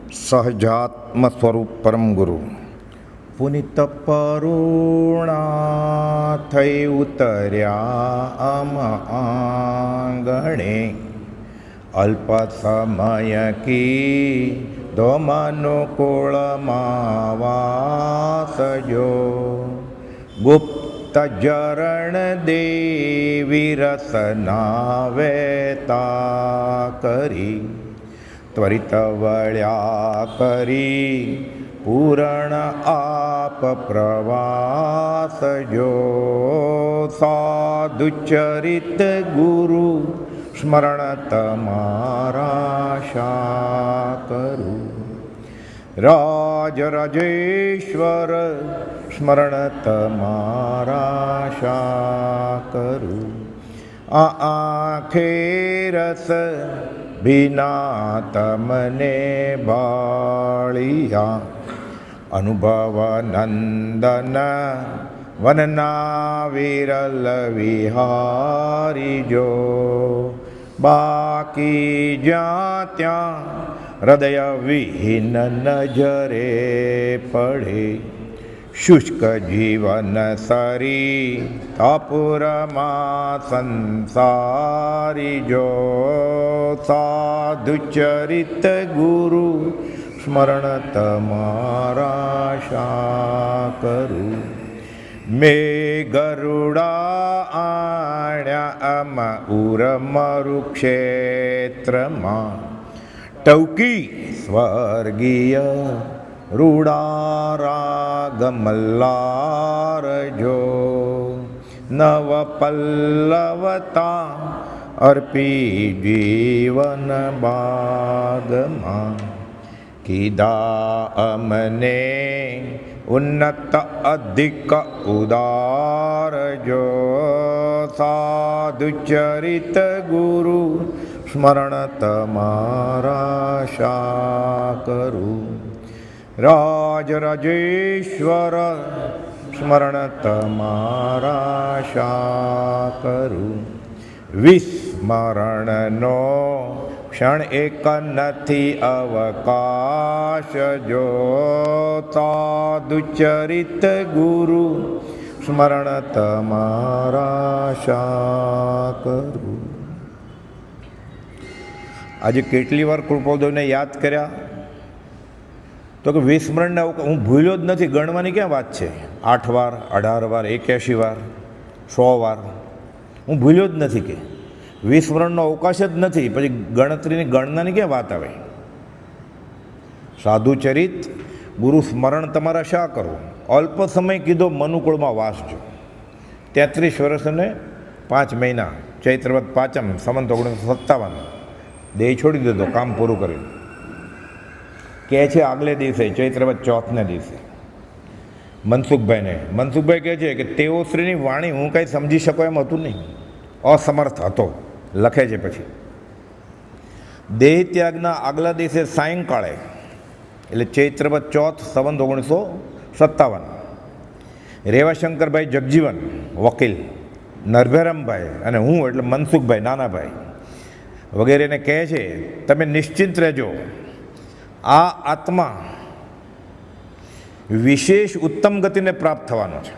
સહજાત્મ સ્વરૂપ પરમ ગુરુ પુનિત પરુણા થઈ ઉતર્યા આમ આંગણે અલ્પ સમય કી દો મનુકુળમાં વાસજો ગુપ્ત જરણ દેવી રસના વેતા કરી ત્વરિત વળ્યા કરી પૂરણ આપ પ્રવાસજો સાધુચરિત ગુરુ સ્મરણ તમારા શા કરું રાજ રાજેશ્વર સ્મરણ તમારા શા કરું આંખે રસ ભીના તમને બાળિયા અનુભવ નંદન વનના વિરલ વિહારી જો બાકી જ્યાં ત્યાં હૃદય વિહીન નજરે પડે શુષ્ક જીવન સરી તપુરમાં સંસારી જો સાધુચરિત ગુરુ સ્મરણ તમારા શા કરું મેં ગરુડા આણ્યા અમ ઉર મરુક્ષેત્રમાં ટૌકી સ્વર્ગીય રૂડા રાગમલ્લાર જો નવ પલ્લવતા અર્પી જીવન બાગમાં કીધા અમને ઉન્નત અધિક ઉદાર જો સાધુચરિત ગુરુ સ્મરણ તમારા શા કરું રાજ રાજેશ્વર સ્મરણ તમારા શા કરું વિસ્મરણનો ક્ષણ એક નથી અવકાશ જો સાધુચરિત ગુરુ સ્મરણ તમારા શા કરું. આજે કેટલી વાર કૃપાદેવને યાદ કર્યા તો કે વિસ્મરણને હું ભૂલ્યો જ નથી ગણવાની ક્યાં વાત છે. 8 વાર 18 વાર 81 વાર 100 વાર હું ભૂલ્યો જ નથી કે વિસ્મરણનો અવકાશ જ નથી. પછી ગણતરીની ગણનાની ક્યાં વાત આવે. સાધુચરિત ગુરુ સ્મરણ તમારા શા કરવું. અલ્પ સમય કીધો મનુકુળમાં વાસજો. 33 વર્ષ અને 5 મહિના ચૈત્રવદ પાંચમ સંવત 1957 દેહ છોડી દીધો કામ પૂરું કર્યું. કહે છે આગલે દિવસે ચૈત્રવદ ચોથને દિવસે મનસુખભાઈ કહે છે કે તેઓ શ્રીની વાણી હું કાંઈ સમજી શકો એમ હતું નહીં, અસમર્થ હતો. લખે છે પછી દેહ ત્યાગના આગલા દિવસે સાયંકાળે એટલે ચૈત્રવદ ચોથ સંવત 1957 રેવાશંકરભાઈ જગજીવન વકીલ, નરભેરામભાઈ અને હું એટલે મનસુખભાઈ નાનાભાઈ વગેરેને કહે છે તમે નિશ્ચિંત રહેજો, આ આત્મા વિશેષ ઉત્તમ ગતિને પ્રાપ્ત થવાનો છે.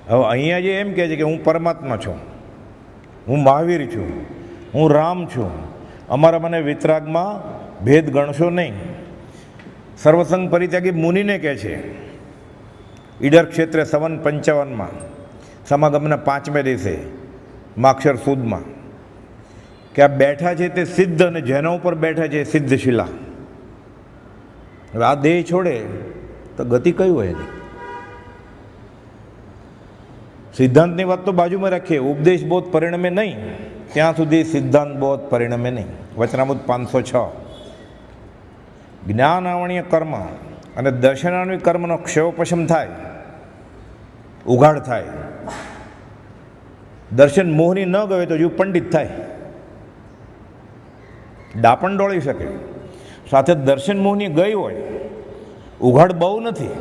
હવે અહીંયા જે એમ કહે છે કે હું પરમાત્મા છું, હું મહાવીર છું, હું રામ છું, અમારા મને વિતરાગમાં ભેદ ગણશો નહીં. સર્વસંગ પરિત્યાગી મુનિને કહે છે ઈડર ક્ષેત્રે સંવત 55 સમાગમના 5મે દિવસે માક્ષર સુદમાં કે આ બેઠા છે તે સિદ્ધ અને જેના ઉપર બેઠા છે સિદ્ધ શિલા. હવે આ દેહ છોડે તો ગતિ કઈ હોય એની. સિદ્ધાંતની વાત તો બાજુમાં રાખીએ, ઉપદેશ બોધ પરિણમે નહીં ત્યાં સુધી સિદ્ધાંત બોધ પરિણમે નહીં. વચનામૃત 506 જ્ઞાનાવણીય કર્મ અને દર્શનાવણી કર્મનો ક્ષયોપશમ થાય, ઉઘાડ થાય. દર્શન મોહની ન ગવે તો જીવ પંડિત થાય, ડાપણ ડોળી શકે. સાથે દર્શન મોહની ગઈ હોય, ઉઘાડ બહુ નથી,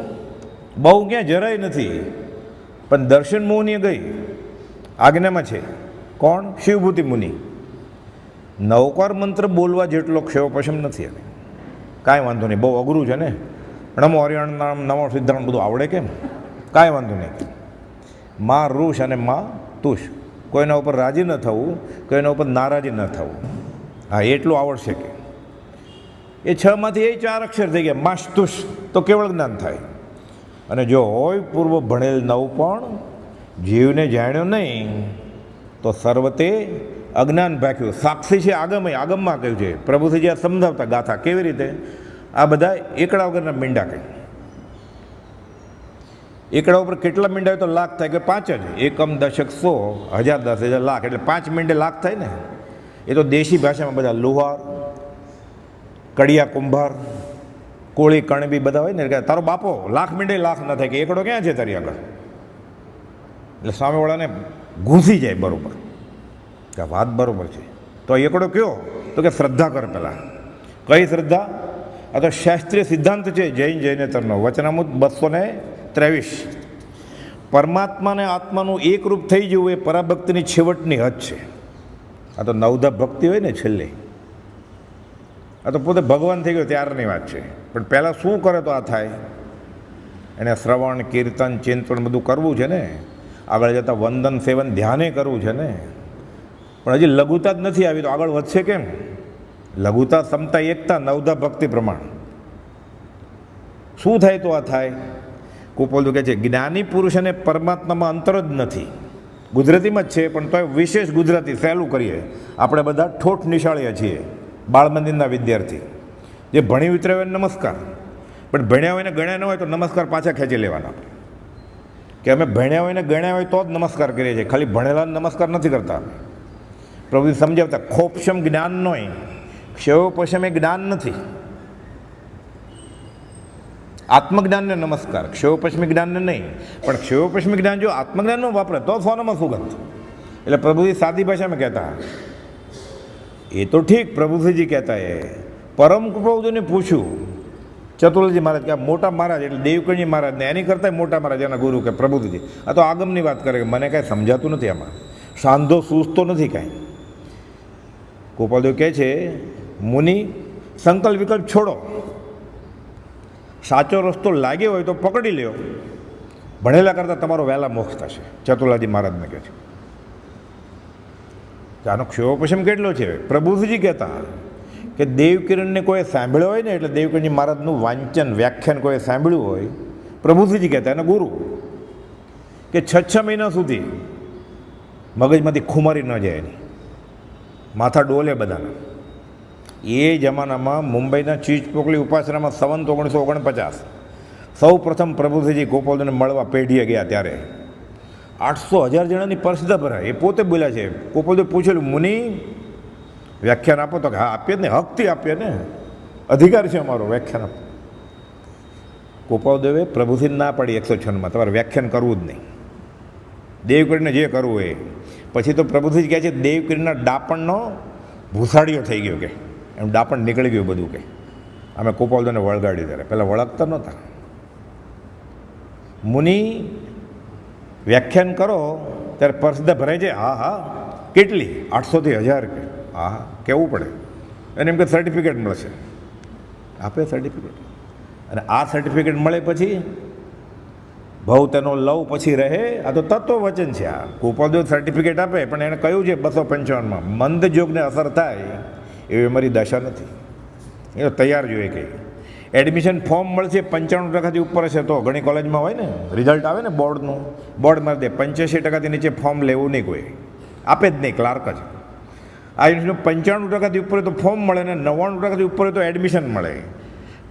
બહુ ક્યાં જરાય નથી, પણ દર્શન મોહની ગઈ આજ્ઞામાં છે. કોણ? શિવભૂતિ મુનિ. નવકાર મંત્ર બોલવા જેટલો ક્ષેવપશમ નથી એને. કાંઈ વાંધો નહીં, બહુ અઘરું છે ને. નમો હરિયાણ નામ નમો સિદ્ધાંત બધું આવડે કેમ? કાંઈ વાંધો નહીં. માં ઋષ અને માં તુષ, કોઈના ઉપર રાજી ન થવું, કોઈના ઉપર નારાજી ન થવું. હા, એટલું આવડશે કે એ 6 માંથી એ 4 અક્ષર થઈ ગયા. માસ્તુષ તો કેવળ જ્ઞાન થાય. અને જો હોય પૂર્વ ભણેલ નવ પણ જીવને જાણ્યો નહીં તો સર્વતે અજ્ઞાન ભાખ્યું. સાક્ષી છે આગમય, આગમમાં કહ્યું છે. પ્રભુથી જ્યાં સમજાવતા ગાથા કેવી રીતે આ બધા એકડા વગરના મીંડા કહે. એકડા ઉપર કેટલા મીંડા હોય તો લાખ થાય કે 5 જ? એકમ દશક 100 1000 10,000 લાખ, એટલે 5 મીંડે લાખ થાય ને. એ તો દેશી ભાષામાં બધા લુહાર, કડિયા કુંભાર, કોળી કણબી બધા હોય ને. તારો બાપો લાખ મીંડે લાખ ન થાય કે એકડો ક્યાં છે તારી આગળ? એટલે સામેવાળાને ઘૂસી જાય બરાબર કે વાત બરાબર છે. તો એકડો કયો? તો કે શ્રદ્ધા કર પહેલાં. કઈ શ્રદ્ધા? આ તો શાસ્ત્રીય સિદ્ધાંત છે જૈન જૈનેતરનો. વચનામૃત 223. પરમાત્માને આત્માનું એકરૂપ થઈ જવું એ પરાભક્તિની છેવટની હદ છે. આ તો નવધા ભક્તિ હોય ને છેલ્લે, આ તો પોતે ભગવાન થઈ ગયો ત્યારની વાત છે. પણ પહેલાં શું કરે તો આ થાય? એને શ્રવણ કીર્તન ચિંતન બધું કરવું છે ને. આગળ જતાં વંદન સેવન ધ્યાને કરવું છે ને. પણ હજી લઘુતા જ નથી આવી તો આગળ વધશે કેમ? લઘુતા સમતા એકતા નવધા ભક્તિ પ્રમાણ. શું થાય તો આ થાય? કુપોલ કહે છે જ્ઞાની પુરુષ અને પરમાત્મામાં અંતર જ નથી. ગુજરાતીમાં જ છે પણ તોય વિશેષ ગુજરાતી સહેલું કરીએ. આપણે બધા ઠોઠ નિશાળીએ છીએ, બાળ મંદિરના વિદ્યાર્થી. જે ભણી વિતરાવે નમસ્કાર, પણ ભણ્યા હોય ને ગણ્યા ન હોય તો નમસ્કાર પાછા ખેંચી લેવાના. કે અમે ભણ્યા હોય ને ગણ્યા હોય તો જ નમસ્કાર કરીએ છીએ, ખાલી ભણેલા નમસ્કાર નથી કરતા. પ્રભુ સમજાવતા ખોપશમ જ્ઞાન નોય, ક્ષયોપશમ એ જ્ઞાન નથી. આત્મજ્ઞાનને નમસ્કાર, ક્ષયોપશ્મી જ્ઞાનને નહીં. પણ ક્ષયોપશ્મી જ્ઞાન જો આત્મજ્ઞાન ન વાપરે તો સોનામાં સુગંધ. એટલે પ્રભુજી સાદી ભાષામાં કહેતા, એ તો ઠીક પ્રભુજી કહેતા. એ પરમ કૃપાળુને પૂછ્યું ચતુર્જી મહારાજ કે મોટા મહારાજ એટલે દેવકણજી મહારાજને એની કરતાં મોટા મહારાજ એના ગુરુ કે પ્રભુજી. આ તો આગમની વાત કરે કે મને કાંઈ સમજાતું નથી આમાં, સાંધો સૂઝતો નથી કાંઈ. ગોપાલદેવ કહે છે મુનિ સંકલ્પ વિકલ્પ છોડો, સાચો રસ્તો લાગ્યો હોય તો પકડી લ્યો. ભણેલા કરતાં તમારો વહેલા મોક્ષ થશે. ચતુર્લાજી મહારાજને કહે છે આનો ક્ષયોપશમ કેટલો છે? પ્રભુજી કહેતા કે દેવકિરણને કોઈ સાંભળ્યો હોય ને, એટલે દેવકિરણજી મહારાજનું વાંચન વ્યાખ્યાન કોઈ સાંભળ્યું હોય, પ્રભુજી કહેતા એના ગુરુ કે 6 મહિના સુધી મગજમાંથી ખુમારી ન જાય એની, માથા ડોલે બધાના. એ જમાનામાં મુંબઈના ચીજ પોકલી ઉપાસનામાં સંવત 1949 સૌ પ્રથમ પ્રભુજી ગોપાલદેવને મળવા પેઢીએ ગયા ત્યારે 800,000 જણાની પરિસ્થિતિ ભરાય. એ પોતે બોલ્યા છે. ગોપાલદેવ પૂછેલું મુનિ વ્યાખ્યાન આપો તો કે હા આપીએ ને, હકથી આપીએ ને, અધિકાર છે અમારો વ્યાખ્યાન આપો. ગોપાલદેવે પ્રભુથી ના પાડી 106માં તમારે વ્યાખ્યાન કરવું જ નહીં, દેવકીર્ણને જે કરવું એ. પછી તો પ્રભુથી જ કહે છે દેવકીર્ણના ડાપણનો ભૂસાડીઓ થઈ ગયો કે એમ ડાપણ નીકળી ગયું બધું કે અમે ગોપાલદેવને વળગાડી ત્યારે. પહેલાં વળગતા નહોતા. મુનિ વ્યાખ્યાન કરો ત્યારે પરિસ્થિતિ ભરાય છે. હા હા કેટલી? 800 થી 1000 કે હા કહેવું પડે. એને એમ કે સર્ટિફિકેટ મળશે, આપે સર્ટિફિકેટ. અને આ સર્ટિફિકેટ મળે પછી ભાવ તેનો લવ પછી રહે. આ તો તત્વ વચન છે. આ ગોપાલદેવ સર્ટિફિકેટ આપે પણ એને કહ્યું છે 255માં મંદ જોગને અસર થાય એવી અમારી દશા નથી. એ તો તૈયાર જોઈએ કે એડમિશન ફોર્મ મળશે 95% ઉપર હશે તો. ઘણી કોલેજમાં હોય ને રિઝલ્ટ આવે ને બોર્ડનું, બોર્ડ મારી દે 85% નીચે ફોર્મ લેવું નહીં કોઈ, આપે જ નહીં, ક્લાર્ક જ. આ યુનિવર્સિટીનું 95% ઉપર તો ફોર્મ મળે ને 99% ઉપર તો એડમિશન મળે.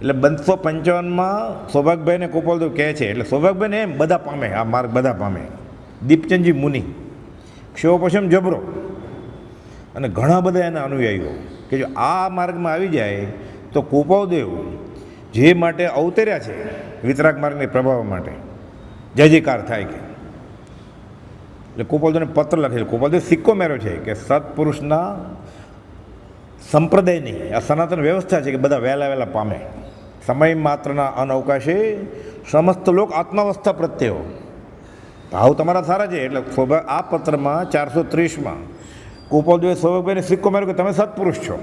એટલે 255માં સૌભાગભાઈને ગોપાલદેવ કહે છે. એટલે સૌભાગભાઈને એમ બધા પામે, આ માર્ગ બધા પામે. દીપચંદજી મુનિ ક્ષયોપશમ જબરો અને ઘણા બધા એના અનુયાયીઓ કે જો આ માર્ગમાં આવી જાય તો ગોપાલદેવ જે માટે અવતર્યા છે વિતરાગ માર્ગને પ્રભાવ માટે જય જયકાર થાય કે. એટલે ગોપાલદેવને પત્ર લખેલો. ગોપાલદેવ સિક્કો મેળ્યો છે કે સત્પુરુષના સંપ્રદાયની આ સનાતન વ્યવસ્થા છે કે બધા વહેલા પામે. સમય માત્રના અનવકાશે સમસ્ત લોક આત્માવસ્થા પ્રત્યે ભાવ તમારા સારા છે. એટલે આ પત્રમાં 430માં ગોપાલદેવે સૌભાગભાઈને સિક્કો માર્યો કે તમે સત્પુરુષ છો.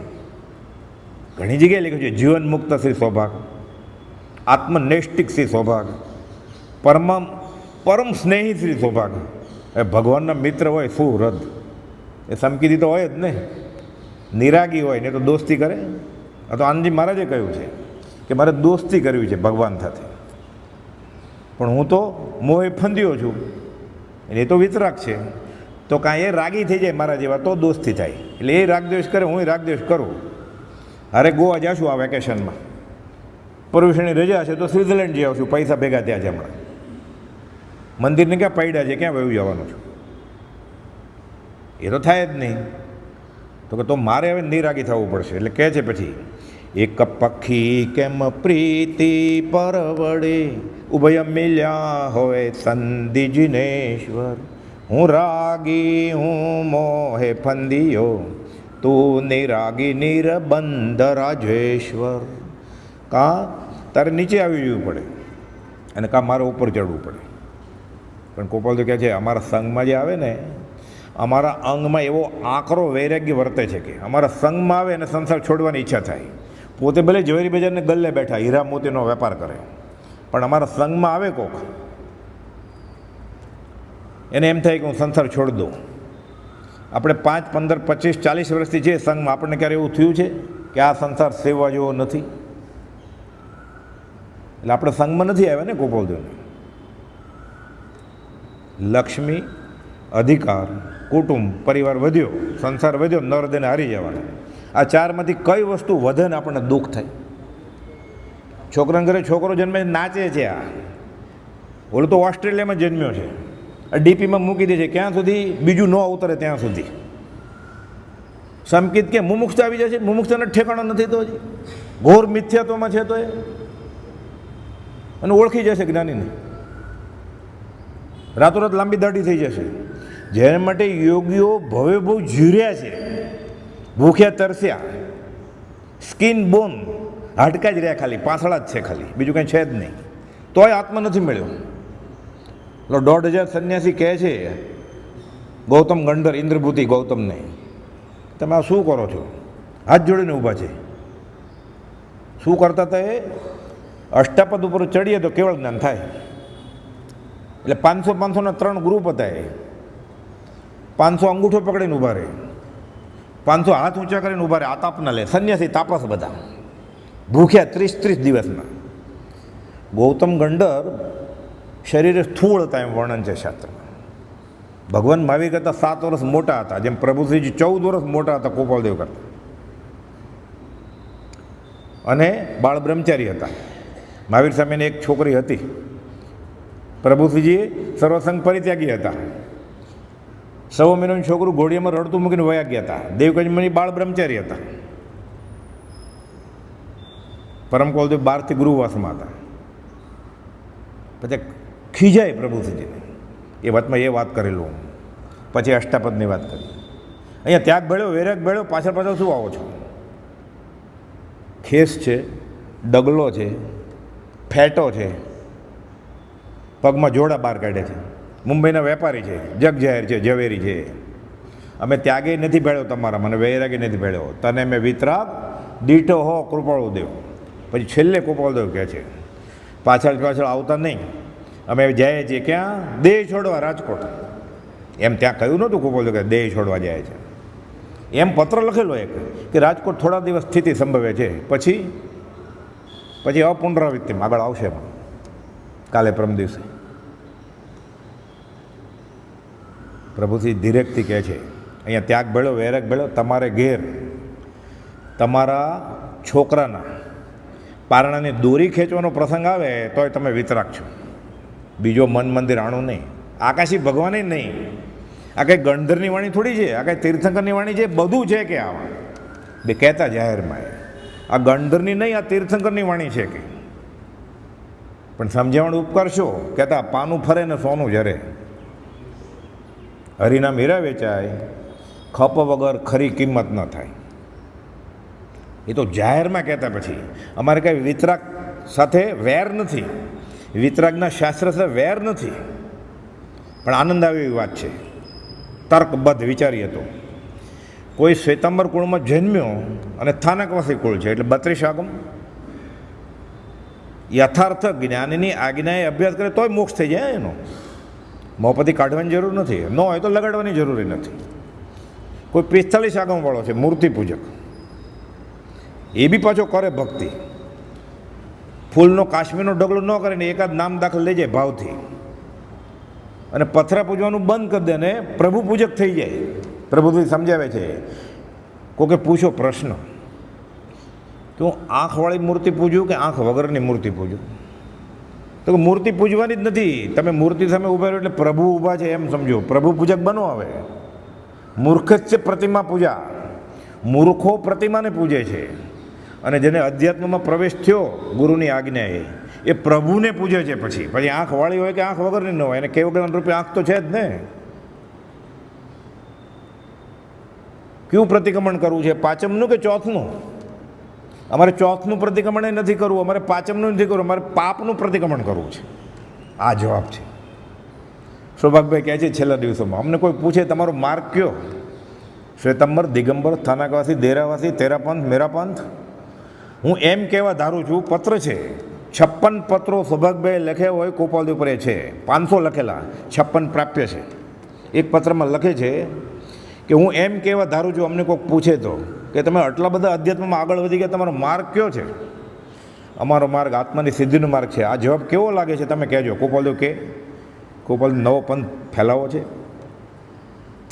ઘણી જગ્યાએ લખ્યું છે જીવન મુક્ત શ્રી સૌભાગ, આત્મનૈષ્ટિક શ્રી સૌભાગ, પરમ સ્નેહી શ્રી સૌભાગ. એ ભગવાનના મિત્ર હોય શું રદ, એ સમકીદી તો હોય જ ને. નિરાગી હોય ને તો દોસ્તી કરે. આ તો આનંદજી મહારાજે કહ્યું છે કે મારે દોસ્તી કરવી છે ભગવાન સાથે, પણ હું તો મોહે ફંદ્યો છું. એ તો વિતરાગ છે, તો કાંઈ એ રાગી થઈ જાય મારા જેવા તો દોસ્તી થાય. એટલે એ રાગદ્વેષ કરે, હું રાગદ્વેષ કરું. અરે ગોવા જાશું આ વેકેશનમાં, પરવેશની રજા છે તો સ્વિટ્ઝરલેન્ડ જઈ આવશું, પૈસા ભેગા ત્યાં છે હમણાં. મંદિરને ક્યાં પડ્યા છે, ક્યાં વયું જવાનું છું? એ તો થાય જ નહીં. તો કે તો મારે હવે નિરાગી થવું પડશે. એટલે કહે છે પછી, એક પક્ષી કેમ પ્રીતિ પરવડે, ઉભય મિલ્યા હોય સંધિ જિનેશ્વર. હું રાગી હું મોહે ફંદિયો, તું નિરાગી નિરબંધ રાજેશ્વર. કાં તારે નીચે આવી જવું પડે અને કાં મારે ઉપર ચડવું પડે. પણ ગોપાલ તો કહે છે અમારા સંઘમાં જે આવે ને, અમારા અંગમાં એવો આકરો વૈરાગ્ય વર્તે છે કે અમારા સંઘમાં આવે અને સંસાર છોડવાની ઈચ્છા થાય. પોતે ભલે ઝવેરી બજારને ગલ્લે બેઠા હીરા મોતીનો વેપાર કરે, પણ અમારા સંઘમાં આવે કોક, એને એમ થાય કે હું સંસાર છોડી દઉં. આપણે 5, 15, 25, 40 વર્ષથી છે સંઘમાં, આપણને ક્યારે એવું થયું છે કે આ સંસાર સેવા જેવો નથી? એટલે આપણે સંઘમાં નથી આવ્યા ને ગોપાલદેવને. લક્ષ્મી, અધિકાર, કુટુંબ, પરિવાર વધ્યો, સંસાર વધ્યો, નરદેને હારી જવાના. આ ચારમાંથી કઈ વસ્તુ વધે ને આપણને દુઃખ થાય? છોકરાને ઘરે છોકરો જન્મે નાચે છે. આ ઓલો તો ઓસ્ટ્રેલિયામાં જન્મ્યો છે, ડીપીમાં મૂકી દે છે ક્યાં સુધી બીજું ન અવતરે ત્યાં સુધી. સમકિત કે મુમુક્ષતા આવી જાય છે, મુમુક્ષતાનો ઠેકાણો નથી તો હજી ઘોર મિથ્યાત્વમાં છે તો એ, અને ઓળખી જશે જ્ઞાનીને. રાતોરાત લાંબી દાઢી થઈ જશે. જેના માટે યોગીઓ ભવે બહુ જીર્યા છે, ભૂખ્યા તરસ્યા, સ્કિન બોન, હાડકા જ રહ્યા ખાલી, પાછળા જ છે ખાલી, બીજું કંઈ છે જ નહીં. તોય આત્મા નથી મળ્યો. એટલે 1,500 સંન્યાસી કહે છે ગૌતમ ગંડર, ઇન્દ્રભૂતિ ગૌતમને, તમે આ શું કરો છો? હાથ જોડીને ઊભા છે. શું કરતા હતા એ? અષ્ટાપદ ઉપર ચડીએ તો કેવળ જ્ઞાન થાય. એટલે 500-500ના 3 ગ્રુપ હતા. એ 500 અંગૂઠો પકડીને ઊભા રહે, 500 હાથ ઊંચા કરીને ઊભા રહે. આ તાપના લે, સંન્યાસી તાપસ બધા, ભૂખ્યા 30-30 દિવસના. ગૌતમ ગંડર શરીરે સ્થૂળ હતા એમ વર્ણન છે શાસ્ત્રમાં. ભગવાન મહાવીર કરતાં 7 વર્ષ મોટા હતા, જેમ પ્રભુશ્રીજી 14 વર્ષ મોટા હતા ગોપાલદેવ કરતાં. અને બાળ બ્રહ્મચારી હતા. મહાવીર સામેની એક છોકરી હતી. પ્રભુશ્રીજી સર્વસંગ પરિત્યાગી હતા. 100 મહિનાનું છોકરું ઘોડિયામાં રડતું મૂકીને વયા ગયા હતા. દેવકજમણી બાળ બ્રહ્મચારી હતા. પરમ કુલદેવ 12થી ગુરુવાસમાં હતા. પછી ખીજાય પ્રભુશ્રીજીને એ વાતમાં એ વાત કરેલું. પછી અષ્ટાપદની વાત કરી. અહીંયા ત્યાગ ભળ્યો, વૈરાગ ભળ્યો, પાછળ પાછળ શું આવો છો? ખેસ છે, ડગલો છે, ફેટો છે, પગમાં જોડા બહાર કાઢે છે, મુંબઈના વેપારી છે, જગજાહેર છે, ઝવેરી છે. અમે ત્યાગે નથી ભેળ્યો તમારા, મને વૈરાગે નથી ભેળ્યો, તને મેં વિતરાગ દીઠો હો કૃપાળુદેવ. પછી છેલ્લે કૃપાળુદેવ કહે છે પાછળ પાછળ આવતા નહીં, અમે જાય છીએ ક્યાં? દેહ છોડવા રાજકોટ. એમ ત્યાં કહ્યું નહોતું કૃપાળુદેવ કે દેહ છોડવા જાય છે, એમ પત્ર લખેલો એક કે રાજકોટ થોડા દિવસ સ્થિતિ સંભવે છે, પછી અપુનરાવૃત્તિમાં આગળ આવશે. કાલે પરમ દિવસે પ્રભુશ્રી ધીરેકથી કહે છે અહીંયા ત્યાગ ભેળો, વૈરાગ ભેળો, તમારે ઘેર તમારા છોકરાના પારણાની દોરી ખેંચવાનો પ્રસંગ આવે તોય તમે વિતરાગ છો. બીજો મન મંદિર આણું નહીં, આકાશી ભગવાને નહીં. આ કંઈ ગણધરની વાણી થોડી છે, આ કંઈ તીર્થંકરની વાણી છે, બધું છે કે આમાં બે કહેતા જાહેરમાં. આ ગણધરની નહીં, આ તીર્થંકરની વાણી છે કે. પણ સમજાવવાનો ઉપકાર શું? કહેતા પાનું ફરે ને સોનું જરે. હરિનામ હીરા વેચાય, ખપ વગર ખરી કિંમત ન થાય. એ તો જાહેરમાં કહેતા. પછી અમારે કાંઈ વિતરાગ સાથે વેર નથી, વિતરાગના શાસ્ત્ર સાથે વેર નથી, પણ આનંદ આવે એવી વાત છે. તર્કબદ્ધ વિચારીએ તો કોઈ શ્વેતાંબર કુળમાં જન્મ્યો અને સ્થાનકવાસી કુળ છે એટલે 32 આગમ. યથાર્થ જ્ઞાનની આજ્ઞાએ અભ્યાસ કરે તોય મોક્ષ થઈ જાય એનો. મોપતિ કાઢવાની જરૂર નથી, ન હોય તો લગાડવાની જરૂરી નથી. કોઈ 45 આગમવાળો છે મૂર્તિ પૂજક, એ બી પાછો કરે ભક્તિ, ફૂલનો કાશ્મીરનો ઢગલો ન કરે ને એકાદ નામ દાખલ લઈ જાય ભાવથી, અને પથરા પૂજવાનું બંધ કરી દે ને પ્રભુ પૂજક થઈ જાય. પ્રભુજી સમજાવે છે, કોકે પૂછો પ્રશ્ન કે હું આંખવાળી મૂર્તિ પૂજું કે આંખ વગરની મૂર્તિ પૂજું? તો મૂર્તિ પૂજવાની જ નથી, તમે મૂર્તિ સામે ઊભા રહો એટલે પ્રભુ ઊભા છે એમ સમજો, પ્રભુ પૂજક બનો. હવે મૂર્ખ જ છે પ્રતિમા પૂજા, મૂર્ખો પ્રતિમાને પૂજે છે, અને જેને અધ્યાત્મમાં પ્રવેશ થયો ગુરુની આજ્ઞાએ એ પ્રભુને પૂજે છે. પછી આંખવાળી હોય કે આંખ વગરની ન હોય, એને કેવળ રૂપે આંખ તો છે જ ને. કયું પ્રતિક્રમણ કરવું છે, પાંચમનું કે ચોથનું? અમારે ચોથનું પ્રતિક્રમણ નથી કરવું, અમારે પાંચમનું નથી કરવું, અમારે પાપનું પ્રતિક્રમણ કરવું છે. આ જવાબ છે. સૌભાગભાઈ કહે છે છેલ્લા દિવસોમાં અમને કોઈ પૂછે તમારો માર્ગ કયો? શ્વેતાંબર, દિગંબર, સ્થાનકવાસી, દેરાવાસી, તેરા પંથ, મેરા પંથ. હું એમ કહેવા ધારું છું, પત્ર છે 56 પત્રો સૌભાગભાઈ લખ્યા હોય ગોપાલદેવ પર છે, 500 લખેલા, 56 પ્રાપ્ય છે. એક પત્રમાં લખે છે કે હું એમ કહેવા ધારું છું, અમને કોઈક પૂછે તો કે તમે આટલા બધા અધ્યાત્મમાં આગળ વધી ગયા, તમારો માર્ગ કયો છે? અમારો માર્ગ આત્માની સિદ્ધિનો માર્ગ છે. આ જવાબ કેવો લાગે છે તમે કહેજો. ગોપાલદેવ કે ગોપાલદેવ નવો પંથ ફેલાવો છે,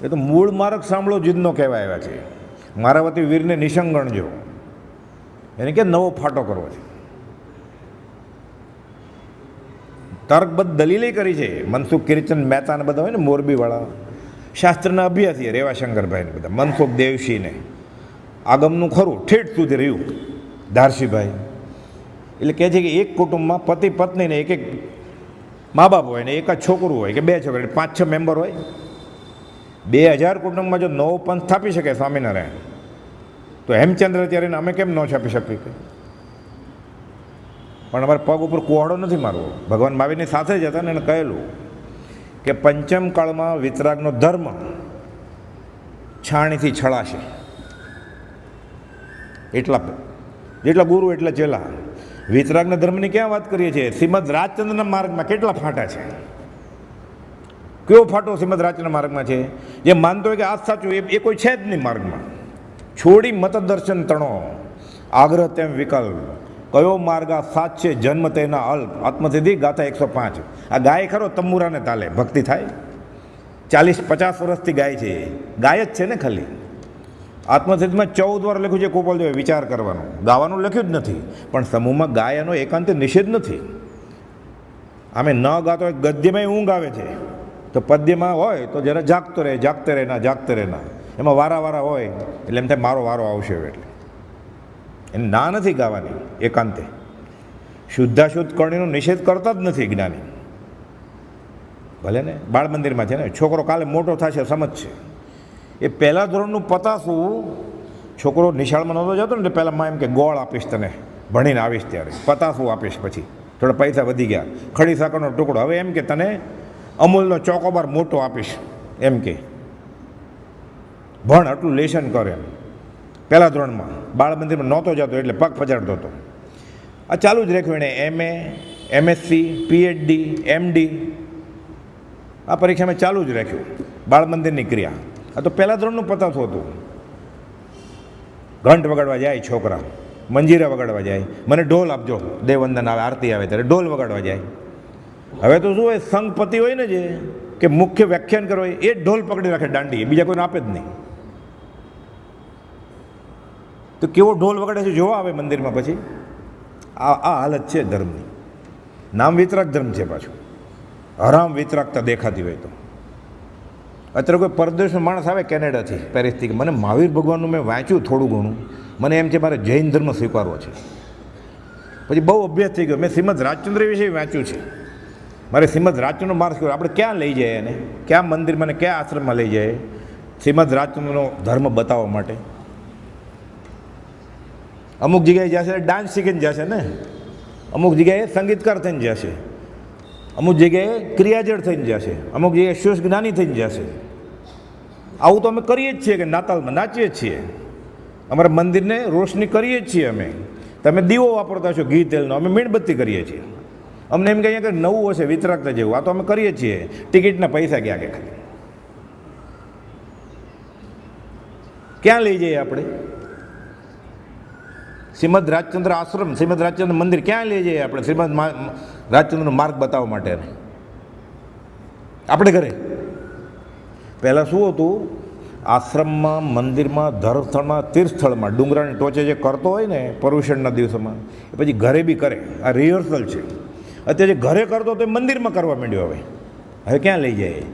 એ તો મૂળ માર્ગ સાંભળો જીદનો કહેવા આવ્યા છે. મારા વતી વીરને નિશંગ ગણજો, એને કે નવો ફાટો કરવો છે. તર્કબદ્ધ દલીલે કરી છે. મનસુખ કિરીચંદ મહેતા ને બધા હોય ને મોરબીવાળા, શાસ્ત્રના અભ્યાસી રેવાશંકરભાઈ ને બધા, મનસુખ દેવશીને આગમનું ખરું ઠેઠ સુધી રહ્યું ધારસીભાઈ. એટલે કહે છે કે એક કુટુંબમાં પતિ પત્નીને એક એક મા બાપ હોય ને એક જ છોકરું હોય કે 2 છોકરા, 5-6 મેમ્બર હોય. 2000 કુટુંબમાં જો નવો પંથ સ્થાપી શકે સ્વામિનારાયણ, તો હેમચંદ્રાચાર્યને અમે કેમ ન છાપી શકીએ? પણ અમારે પગ ઉપર કુહાડો નથી મારવો. ભગવાન મહાવીરની સાથે જ હતા ને એને કહેલું કે પંચમ કાળમાં વિતરાગનો ધર્મ છાણીથી છળાશે. જેટલા ગુરુ એટલા ચેલા. વિતરાગના ધર્મની ક્યાં વાત કરીએ છીએ? શ્રીમદ રાજચંદ્રના માર્ગમાં કેટલા ફાટા છે? કયો ફાટો શ્રીમદ રાજચંદ્રના માર્ગમાં છે? જે માનતો હોય કે આ સાચું એ કોઈ છે જ નહીં માર્ગમાં. છોડી મતદર્શન તણો આગ્રહ તેમ વિકલ્પ, કયો માર્ગ આ સાચ છે જન્મ તેના અલ્પ. આત્મસિદ્ધિ ગાથા 105. આ ગાય ખરો તંબુરાને તાલે ભક્તિ થાય. 40-50 વર્ષથી ગાય છે, ગાય જ છે ને ખાલી. આત્મસિદ્ધિમાં 14 વાર લખ્યું છે ગોપાલદેવે વિચાર કરવાનો, ગાવાનું લખ્યું જ નથી. પણ સમૂહમાં ગાયનો એકાંત નિષેધ નથી. આમે ન ગાતો હોય ગદ્યમાં ઊંઘ આવે છે, તો પદ્યમાં હોય તો જરા જાગતો રહે, જાગતે રહેના, જાગતે રહેના. એમાં વારા હોય એટલે એમ થાય મારો વારો આવશે. એટલે એને ના નથી ગાવાની એકાંતે. શુદ્ધાશુદ્ધ કરણીનો નિષેધ કરતા જ નથી જ્ઞાની. ભલે ને બાળ મંદિરમાં છે ને, છોકરો કાલે મોટો થશે સમજશે. એ પહેલાં ધોરણનું પતાસું, છોકરો નિશાળમાં નહોતો જતો ને એટલે પહેલાં માં એમ કે ગોળ આપીશ તને ભણીને આવીશ ત્યારે, પતાસું આપીશ. પછી થોડા પૈસા વધી ગયા, ખડી સાકરનો ટુકડો. હવે એમ કે તને અમૂલનો ચોકોબાર મોટો આપીશ, એમ કે ભણ આટલું લેશન કરે. એમ પહેલાં ધોરણમાં બાળ મંદિરમાં નહોતો જતો એટલે પગ પજાડતો હતો. આ ચાલુ જ રાખ્યું એણે. MA, MSc, PhD, MD આ પરીક્ષામાં ચાલુ જ રાખ્યું બાળ મંદિરની ક્રિયા. આ તો પહેલાં ધોરણનું પતાસું હતું. ઘંટ વગાડવા જાય છોકરા, મંજીરા વગાડવા જાય, મને ઢોલ આપજો, દેવવંદન આવે, આરતી આવે ત્યારે ઢોલ વગાડવા જાય. હવે તો શું હોય, સંઘપતિ હોય ને જે કે મુખ્ય વ્યાખ્યાન કરો એ જ ઢોલ પકડી રાખે દાંડી, બીજા કોઈને આપે જ નહીં. તો કેવો ઢોલ વગાડે છે જોવા આવે મંદિરમાં. પછી આ હાલત છે ધર્મની. નામ વિતરાગ ધર્મ છે પાછું. હરામ વિતરાગતા દેખાતી હોય તો. અત્યારે કોઈ પરદેશનો માણસ આવે કેનેડાથી, પેરિસથી, મને મહાવીર ભગવાનનું મેં વાંચ્યું થોડું ઘણું, મને એમ છે મારે જૈન ધર્મ સ્વીકારવો છે. પછી બહુ અભ્યાસ થઈ ગયો, મેં શ્રીમદ રાજચંદ્ર વિશે વાંચ્યું છે, મારે શ્રીમદ રાજચંદ્રનો માર્ગ સ્વીકાર. આપણે ક્યાં લઈ જાય એને, ક્યાં મંદિરમાં ને ક્યાં આશ્રમમાં લઈ જાય શ્રીમદ રાજચંદ્રનો ધર્મ બતાવવા માટે? અમુક જગ્યાએ જશે ડાન્સ શીખીને જશે ને, અમુક જગ્યાએ સંગીતકાર થઈને જશે, અમુક જગ્યાએ ક્રિયાજળ થઈને જશે, અમુક જગ્યાએ શુષ્ક જ્ઞાની થઈને જશે. આવું તો અમે કરીએ જ છીએ કે નાતાલમાં નાચીએ જ છીએ, અમારા મંદિરને રોશની કરીએ જ છીએ અમે. તમે દીવો વાપરતા છો ઘી તેલનો, અમે મીણબત્તી કરીએ છીએ. અમને એમ કહીએ કે નવું હશે વિતરાગતા જેવું, આ તો અમે કરીએ છીએ. ટિકિટના પૈસા ક્યાં કે ખાલી ક્યાં લઈ જઈએ આપણે? શ્રીમદ રાજચંદ્ર આશ્રમ, શ્રીમદ રાજચંદ્ર મંદિર ક્યાં લઈ જઈએ આપણે? શ્રીમદ રાજચંદ્રનો માર્ગ બતાવવા માટે આપણે ઘરે પહેલાં શું હતું? આશ્રમમાં, મંદિરમાં, ધર્મસ્થળમાં, તીર્થસ્થળમાં, ડુંગરાની ટોચે જે કરતો હોય ને પર્યુષણના દિવસોમાં, એ પછી ઘરે બી કરે. આ રિહર્સલ છે. અત્યારે જે ઘરે કરતો તો એ મંદિરમાં કરવા માંડ્યો. હવે ક્યાં લઈ જાય?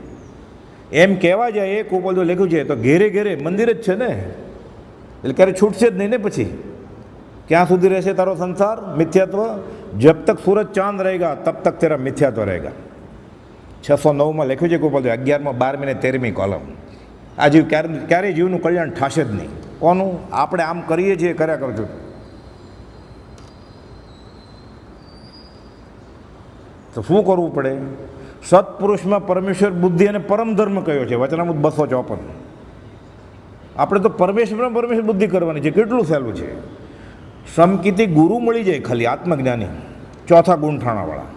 એમ કહેવા જાય એ કુપોલ જો લખ્યું છે તો ઘેરે ઘેરે મંદિર જ છે ને, એટલે ક્યારે છૂટશે જ નહીં ને. પછી ક્યાં સુધી રહેશે તારો સંસાર મિથ્યાત્વ? જબ તક સૂરજ ચાંદ રહેગા તબ તક તેરા મિથ્યાત્વ રહેગા. 609માં લખ્યું છે ગોપાલ, 11માં 12મી ને 13મી કોલમ. આ જીવ ક્યારેય જીવનું કલ્યાણ થશે જ નહીં. કોનું? આપણે આમ કરીએ છીએ, કર્યા કરજો. તો શું કરવું પડે? સત્પુરુષમાં પરમેશ્વર, બુદ્ધિ અને પરમ ધર્મ કયો છે? વચનામૃત 254. આપણે તો પરમેશ્વર બુદ્ધિ કરવાની છે. કેટલું સહેલું છે. સમકીતી ગુરુ મળી જાય ખાલી, આત્મજ્ઞાની, ચોથા ગુણઠાણાવાળા,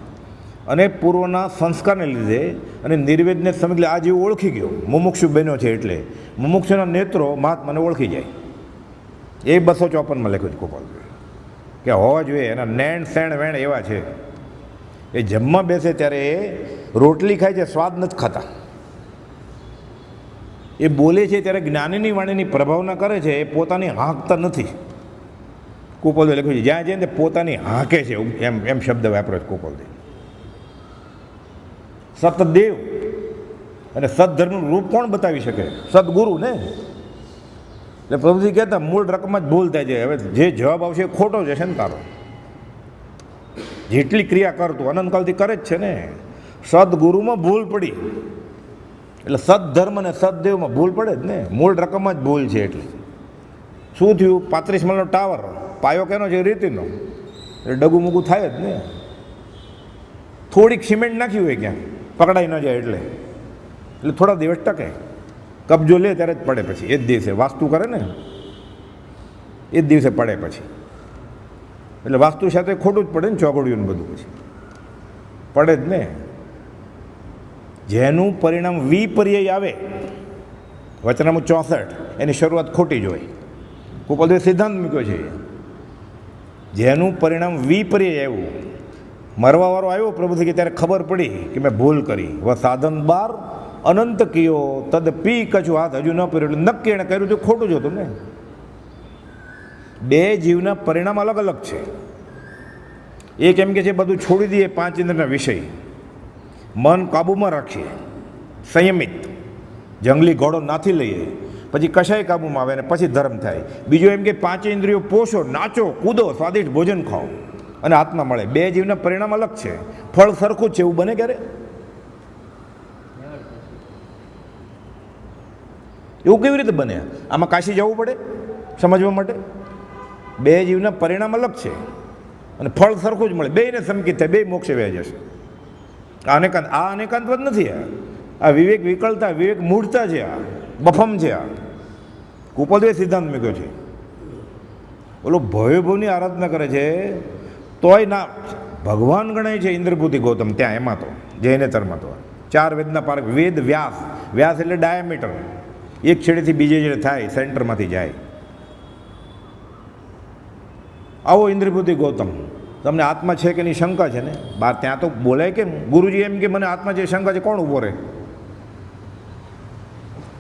અને પૂર્વના સંસ્કારને લીધે અને નિર્વેદને સમજી આ જેવું ઓળખી ગયો, મુમુક્ષુ બન્યો છે. એટલે મુમુક્ષુના નેત્રો મહાત્માને ઓળખી જાય. એ 254માં લખ્યું છે ગોપાલ કે હોવા જોઈએ. એના નેણ સેણ વેણ એવા છે. એ જમવા બેસે ત્યારે એ રોટલી ખાય છે, સ્વાદ નથી ખાતા. એ બોલે છે ત્યારે જ્ઞાનીની વાણીની પ્રભાવના કરે છે, એ પોતાની હાંકતા નથી. કુપોલ લખ્યું છે જ્યાં જઈને પોતાની હાંકે છે, એમ શબ્દ વાપરો છે કુપોલ. સતદેવ અને સદધર્મનું રૂપ કોણ બતાવી શકે? સદગુરુ ને. એટલે પ્રભુજી કહેતા મૂળ રકમ જ ભૂલ થાય છે. હવે જે જવાબ આવશે એ ખોટો જશે ને તારો. જેટલી ક્રિયા કરતું અનંતકાલથી કરે જ છે ને. સદગુરુમાં ભૂલ પડી એટલે સદધર્મ અને સદદેવમાં ભૂલ પડે જ ને. મૂળ રકમ જ ભૂલ છે. એટલે શું થયું? 35 માળનો ટાવર, પાયો કેનો છે? રીતિનો. એટલે ડગું મૂગું થાય જ ને. થોડીક સિમેન્ટ નાખી હોય ક્યાં પકડાઈ ન જાય એટલે થોડા દિવસ ટકે. કબજો લે ત્યારે જ પડે. પછી એ જ દિવસે વાસ્તુ કરે ને, એ જ દિવસે પડે પછી. એટલે વાસ્તુ સાથે ખોટું જ પડે ને, ચોગડિયું ને બધું પછી પડે જ ને. જેનું પરિણામ વિપર્યય આવે, વચનામું 64, એની શરૂઆત ખોટી જ હોય. કુપોલદેવે સિદ્ધાંત મૂક્યો છે. જેનું પરિણામ વિપર્યય આવ્યું, મરવાવાળો આવ્યો પ્રભુથી કે ત્યારે ખબર પડી કે મેં ભૂલ કરી. વ સાધન બાર અનંત કયો તદ પી કછું હાથ હજુ ન પીર્યો. એટલે નક્કી એણે કર્યું હતું ખોટું જ હતું ને. બે જીવના પરિણામ અલગ અલગ છે. એક એમ કે છે બધું છોડી દઈએ, 5 ઇન્દ્રના વિષય, મન કાબૂમાં રાખીએ, સંયમિત, જંગલી ઘોડો નાથી લઈએ, પછી કશાય કાબૂમાં આવે ને પછી ધર્મ થાય. બીજું એમ કે 5 ઇન્દ્રિયો પોષો, નાચો, કૂદો, સ્વાદિષ્ટ ભોજન ખાઓ અને આત્મા મળે. બે જીવના પરિણામ અલગ છે. ફળ સરખું જ છે એવું બને ક્યારે? એવું કેવી રીતે બને? આમાં કાશી જવું પડે સમજવા માટે. બે જીવના પરિણામ અલગ છે અને ફળ સરખું જ મળે. બેયને સંકિત થાય, બે મોક્ષે વ્યાજ જશે. આ અનેકાંતવાદ નથી. આ વિવેક વિકળતા, વિવેક મૂળતા છે. આ બફમ છે. આ કુપોલદેવે સિદ્ધાંત મૂક્યો છે. ઓલો ભયભવની આરાધના કરે છે તોય ના ભગવાન ગણાય છે ઇન્દ્રભૂતિ ગૌતમ ત્યાં. એમાં તો જૈનેતરમાં તો 4 વેદના પારક. વેદ વ્યાસ, વ્યાસ એટલે ડાયામીટર, એક છેડેથી બીજે છેડે થાય, સેન્ટરમાંથી જાય. આવો ઇન્દ્રભૂતિ ગૌતમ. તમને આત્મા છે કે એની શંકા છે ને. બહાર ત્યાં તો બોલાય કેમ? ગુરુજી એમ કે મને આત્મા છે, શંકા છે, કોણ ઊભો રહે?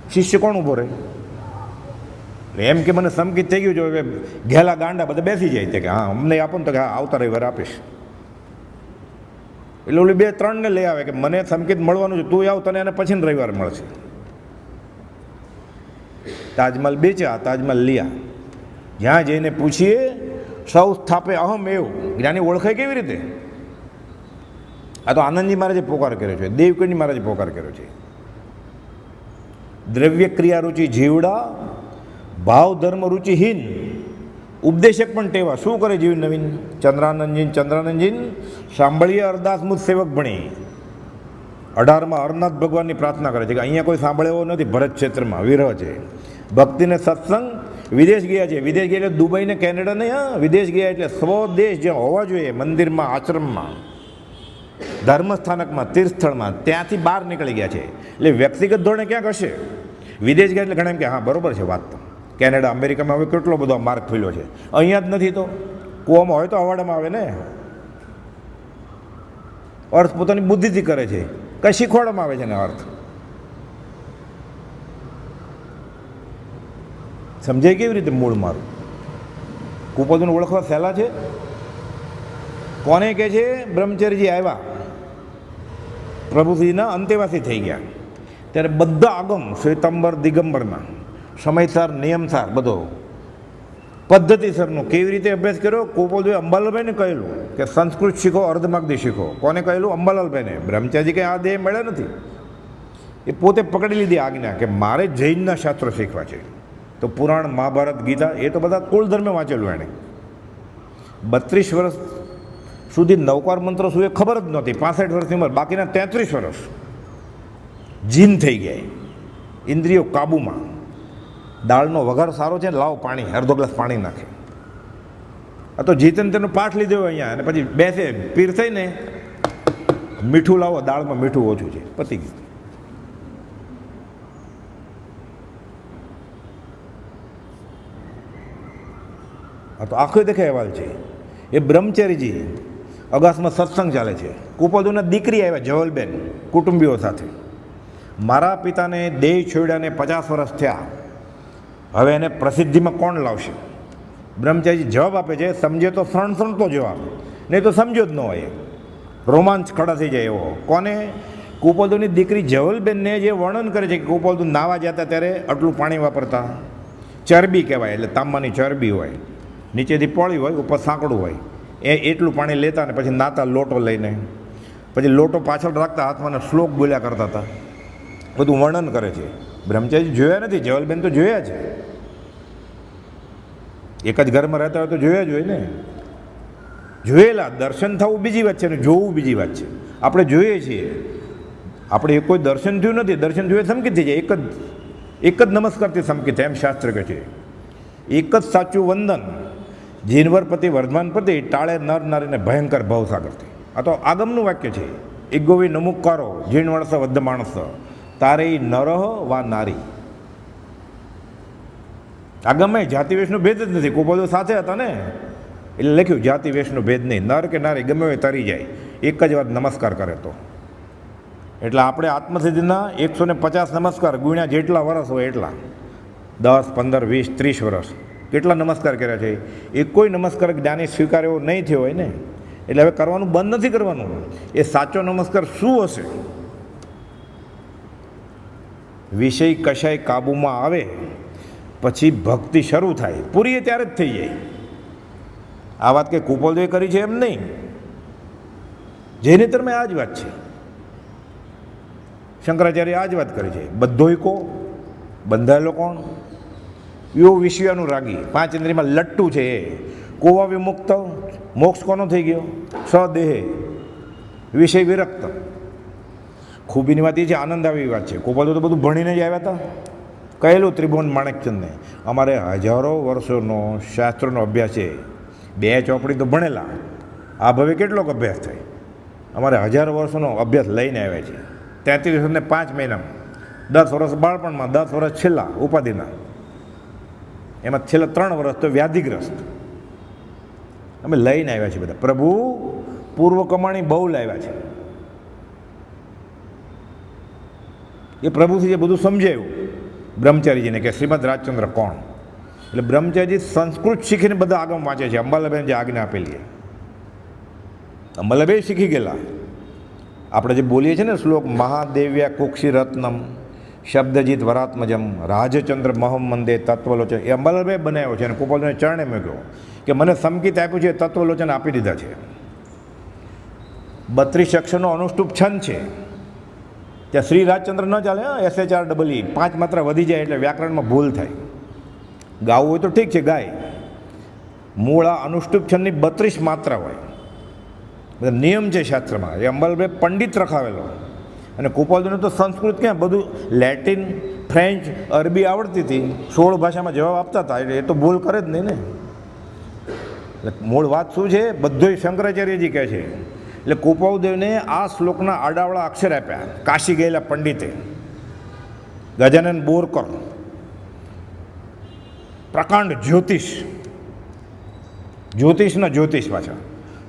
શિષ્ય કોણ ઊભો રહે? એમ કે મને સંકિત થઈ ગયું છે, ઘેલા ગાંડા બધા બેસી જાય છે કે હા અમને આપો ને, તો કે હા આવતા રવિવારે આપીશ. એટલે ઓલી 2-3 ને લઈ આવે કે મને સંકિત મળવાનું છે, તું આવ, તને એને પછી રવિવારે મળશે. તાજમહલ બેચ્યા, તાજમહલ લિયા. જ્યાં જઈને પૂછીએ સૌ સ્થાપે અહમ એવું. જ્ઞાની ઓળખાય કેવી રીતે? આ તો આનંદજી મહારાજે પોકાર કર્યો છે, દેવકંડી મહારાજે પોકાર કર્યો છે. દ્રવ્ય ક્રિયા રુચિ જીવડા, ભાવ ધર્મ રુચિહીન, ઉપદેશક પણ ટેવા. શું કરે જીવ નવીન? ચંદ્રાનંદજી સાંભળીએ અરદાસ મુજ સેવક ભણી. 18માં હરનાથ ભગવાનની પ્રાર્થના કરે છે કે અહીંયા કોઈ સાંભળે એવો નથી. ભરત ક્ષેત્રમાં વિરહ છે, ભક્તિને સત્સંગ. વિદેશ ગયા છે, વિદેશ ગયા એટલે દુબઈ ને કેનેડા નહીં, હા, વિદેશ ગયા એટલે સ્વદેશ જ્યાં હોવા જોઈએ, મંદિરમાં, આશ્રમમાં, ધર્મસ્થાનકમાં, તીર્થસ્થળમાં, ત્યાંથી બહાર નીકળી ગયા છે. એટલે વ્યક્તિગત ધોરણે ક્યાંક હશે. વિદેશ ગયા એટલે ઘણા એમ કે હા બરોબર છે વાત. તો કેનેડા, અમેરિકામાં હવે કેટલો બધો માર્ગ ખુલ્યો છે, અહીંયા જ નથી. તો કૂવામાં હોય તો અવાડામાં આવે ને. અર્થ પોતાની બુદ્ધિથી કરે છે, કઈ શીખવાડવામાં આવે છે ને અર્થ. સમજાય કેવી રીતે મૂળ મારું? કુપોદને ઓળખવા સહેલા છે. કોને કહે છે? બ્રહ્મચર્યજી આવ્યા, પ્રભુજીના અંતેવાસી થઈ ગયા ત્યારે બધા આગમ શ્વેતાંબર દિગંબરના સમયસાર, નિયમસાર, બધો પદ્ધતિસરનો કેવી રીતે અભ્યાસ કર્યો. કુપોદે અંબાલાલભાઈને કહેલું કે સંસ્કૃત શીખો, અર્ધમાગધી શીખો. કોને કહેલું? અંબાલાલભાઈને. બ્રહ્મચારી કંઈ આ દેહ મળ્યા નથી, એ પોતે પકડી લીધી આજ્ઞા કે મારે જૈનના શાસ્ત્રો શીખવા છે. તો પુરાણ, મહાભારત, ગીતા એ તો બધા કુલ ધર્મે વાંચેલું એણે. 32 વર્ષ સુધી નવકાર મંત્ર શું એ ખબર જ નહોતી. 65 વર્ષની ઉંમર, બાકીના 33 વર્ષ જીન થઈ ગયા, ઇન્દ્રિયો કાબુમાં. દાળનો વઘાર સારો છે ને, લાવો પાણી, અડધો ગ્લાસ પાણી નાખે. આ તો જીતન તેનો પાઠ લીધો અહીંયા, અને પછી બેસે પીર થઈને મીઠું લાવો, દાળમાં મીઠું ઓછું છે, પતી ગયું. આ તો આખો દેખે અહેવાલ છે. એ બ્રહ્મચારીજી અગાસમાં સત્સંગ ચાલે છે. કુપોદના દીકરી આવ્યા જવલબેન કુટુંબીઓ સાથે. મારા પિતાને દેહ છોડ્યાને 50 વર્ષ થયા, હવે એને પ્રસિદ્ધિમાં કોણ લાવશે? બ્રહ્મચારીજી જવાબ આપે છે, સમજે તો સણસણતો જવાબ, નહીં તો સમજ્યો જ ન હોય. રોમાંચ ખડા થઈ જાય એવો. કોને? કુપોદની દીકરી જવલબેનને જે વર્ણન કરે છે કે કુપોદ નાવા જતા ત્યારે આટલું પાણી વાપરતા. ચરબી કહેવાય, એટલે તાંબાની ચરબી હોય, નીચેથી પોળી હોય, ઉપર સાંકડું હોય, એટલું પાણી લેતા ને પછી નાતા લોટો લઈને, પછી લોટો પાછળ રાખતા, હાથમાં શ્લોક બોલ્યા કરતા હતા. બધું વર્ણન કરે છે. બ્રહ્મચારી જોયા નથી, જવલબેન તો જોયા છે. એક જ ઘરમાં રહેતા હોય તો જોયા જ હોય ને. જોયેલા, દર્શન થવું બીજી વાત છે ને જોવું બીજી વાત છે. આપણે જોઈએ છીએ, આપણે કોઈ દર્શન થયું નથી, દર્શન જોઈએ સંકિત થઈ જાય. એક જ નમસ્કારથી સંકિત, એમ શાસ્ત્ર કહે છે. એક જ સાચું વંદન, જીનવરપતિ વર્ધમાનપતિ ટાળે નર નારીને ભયંકર ભવસાગરથી. આ તો આગમનું વાક્ય છે. ઇગોવી નમુકારો જીણ માણસ વદ્ધ માણસ તારે નરહ વા નારી. આગમમાં જાતિ વેશનો ભેદ જ નથી. કુપોદો સાથે હતા ને, એટલે લખ્યું જાતિ વેશનો ભેદ નહીં, નર કે નારી ગમે એ તરી જાય, એક જ વાર નમસ્કાર કરે તો. એટલે આપણે આત્મસિદ્ધિના 150 નમસ્કાર ગુણ્યા જેટલા વર્ષ હોય એટલા, 10, 15, 20, 30 વર્ષ કેટલા નમસ્કાર કર્યા છે. એ કોઈ નમસ્કાર જ્ઞાની સ્વીકાર એવો નહીં થયો હોય ને, એટલે હવે કરવાનું બંધ નથી કરવાનું. એ સાચો નમસ્કાર શું હશે? વિષય કશાય કાબૂમાં આવે પછી ભક્તિ શરૂ થાય, પૂરી ત્યારે જ થઈ જાય. આ વાત કે કુપોદે કરી છે એમ નહીં, જૈનેતરમાં આ જ વાત છે. શંકરાચાર્ય આ જ વાત કરી છે. બધોય કો બંધાયેલો કોણ? યો વિષયાનું રાગી, 5 ઇન્દ્રિયમાં લટ્ટુ છે એ. કોવા વિમુક્ત, મોક્ષ કોનો થઈ ગયો? સ્વદેહે વિષય વિરક્ત. ખૂબીની વાત એ છે, આનંદ આવી વાત છે. કુપોદો તો બધું ભણીને જ આવ્યા હતા. કહેલું ત્રિભુવન માણેકચંદને, અમારે હજારો વર્ષોનો શાસ્ત્રોનો અભ્યાસ છે. 2 ચોપડી તો ભણેલા, આ ભવે કેટલોક અભ્યાસ થાય. અમારે હજારો વર્ષોનો અભ્યાસ લઈને આવ્યા છે. 33 વર્ષને 5 મહિનામાં, 10 વર્ષ બાળપણમાં, 10 વર્ષ છેલ્લા ઉપાધિના, એમાં છેલ્લા 3 વર્ષ તો વ્યાધિગ્રસ્ત. અમે લઈને આવ્યા છીએ બધા. પ્રભુ પૂર્વ કમાણી બહુ લાવ્યા છે. એ પ્રભુથી જે બધું સમજાયું બ્રહ્મચારીજીને કે શ્રીમદ રાજચંદ્ર કોણ. એટલે બ્રહ્મચારીજી સંસ્કૃત શીખીને બધા આગમ વાંચે છે. અંબાલાબેન જે આજ્ઞા આપેલી, અંબાલાબેન શીખી ગયેલા. આપણે જે બોલીએ છીએ ને શ્લોક, મહાદેવ્યા કુક્ષી રત્નમ શબ્દજીત વરાત્મજમ રાજચંદ્ર મહમ મંદે તત્વલોચન, એ અંબાલાલભાઈ બનાવ્યો છે. અને કુપોદને ચરણે મૂક્યો કે મને સંકિત આપ્યું છે, તત્વલોચન આપી દીધા છે. 32 અક્ષરનો અનુષ્ટુપ છંદ છે. ત્યાં શ્રી રાજચંદ્ર ન ચાલે, SHREE 5 માત્રા વધી જાય એટલે વ્યાકરણમાં ભૂલ થાય. ગાવું હોય તો ઠીક છે, ગાય. મૂળ આ અનુષ્ટુપ છંદની 32 માત્રા હોય. બધા નિયમ છે શાસ્ત્રમાં. એ અંબાલાલભાઈ પંડિત રખાવેલો. અને કૃપાલદેવને તો સંસ્કૃત ક્યાં, બધું લેટિન, ફ્રેન્ચ, અરબી આવડતી હતી, 16 ભાષામાં જવાબ આપતા હતા, એટલે એ તો ભૂલ કરે જ નહીં ને. એટલે મૂળ વાત શું છે, બધુંય શંકરાચાર્યજી કહે છે. એટલે કૃપાલદેવને આ શ્લોકના આડાવડા અક્ષર આપ્યા કાશી ગયેલા પંડિતે, ગજાનન બોરકર, પ્રકાંડ જ્યોતિષના જ્યોતિષ પાછા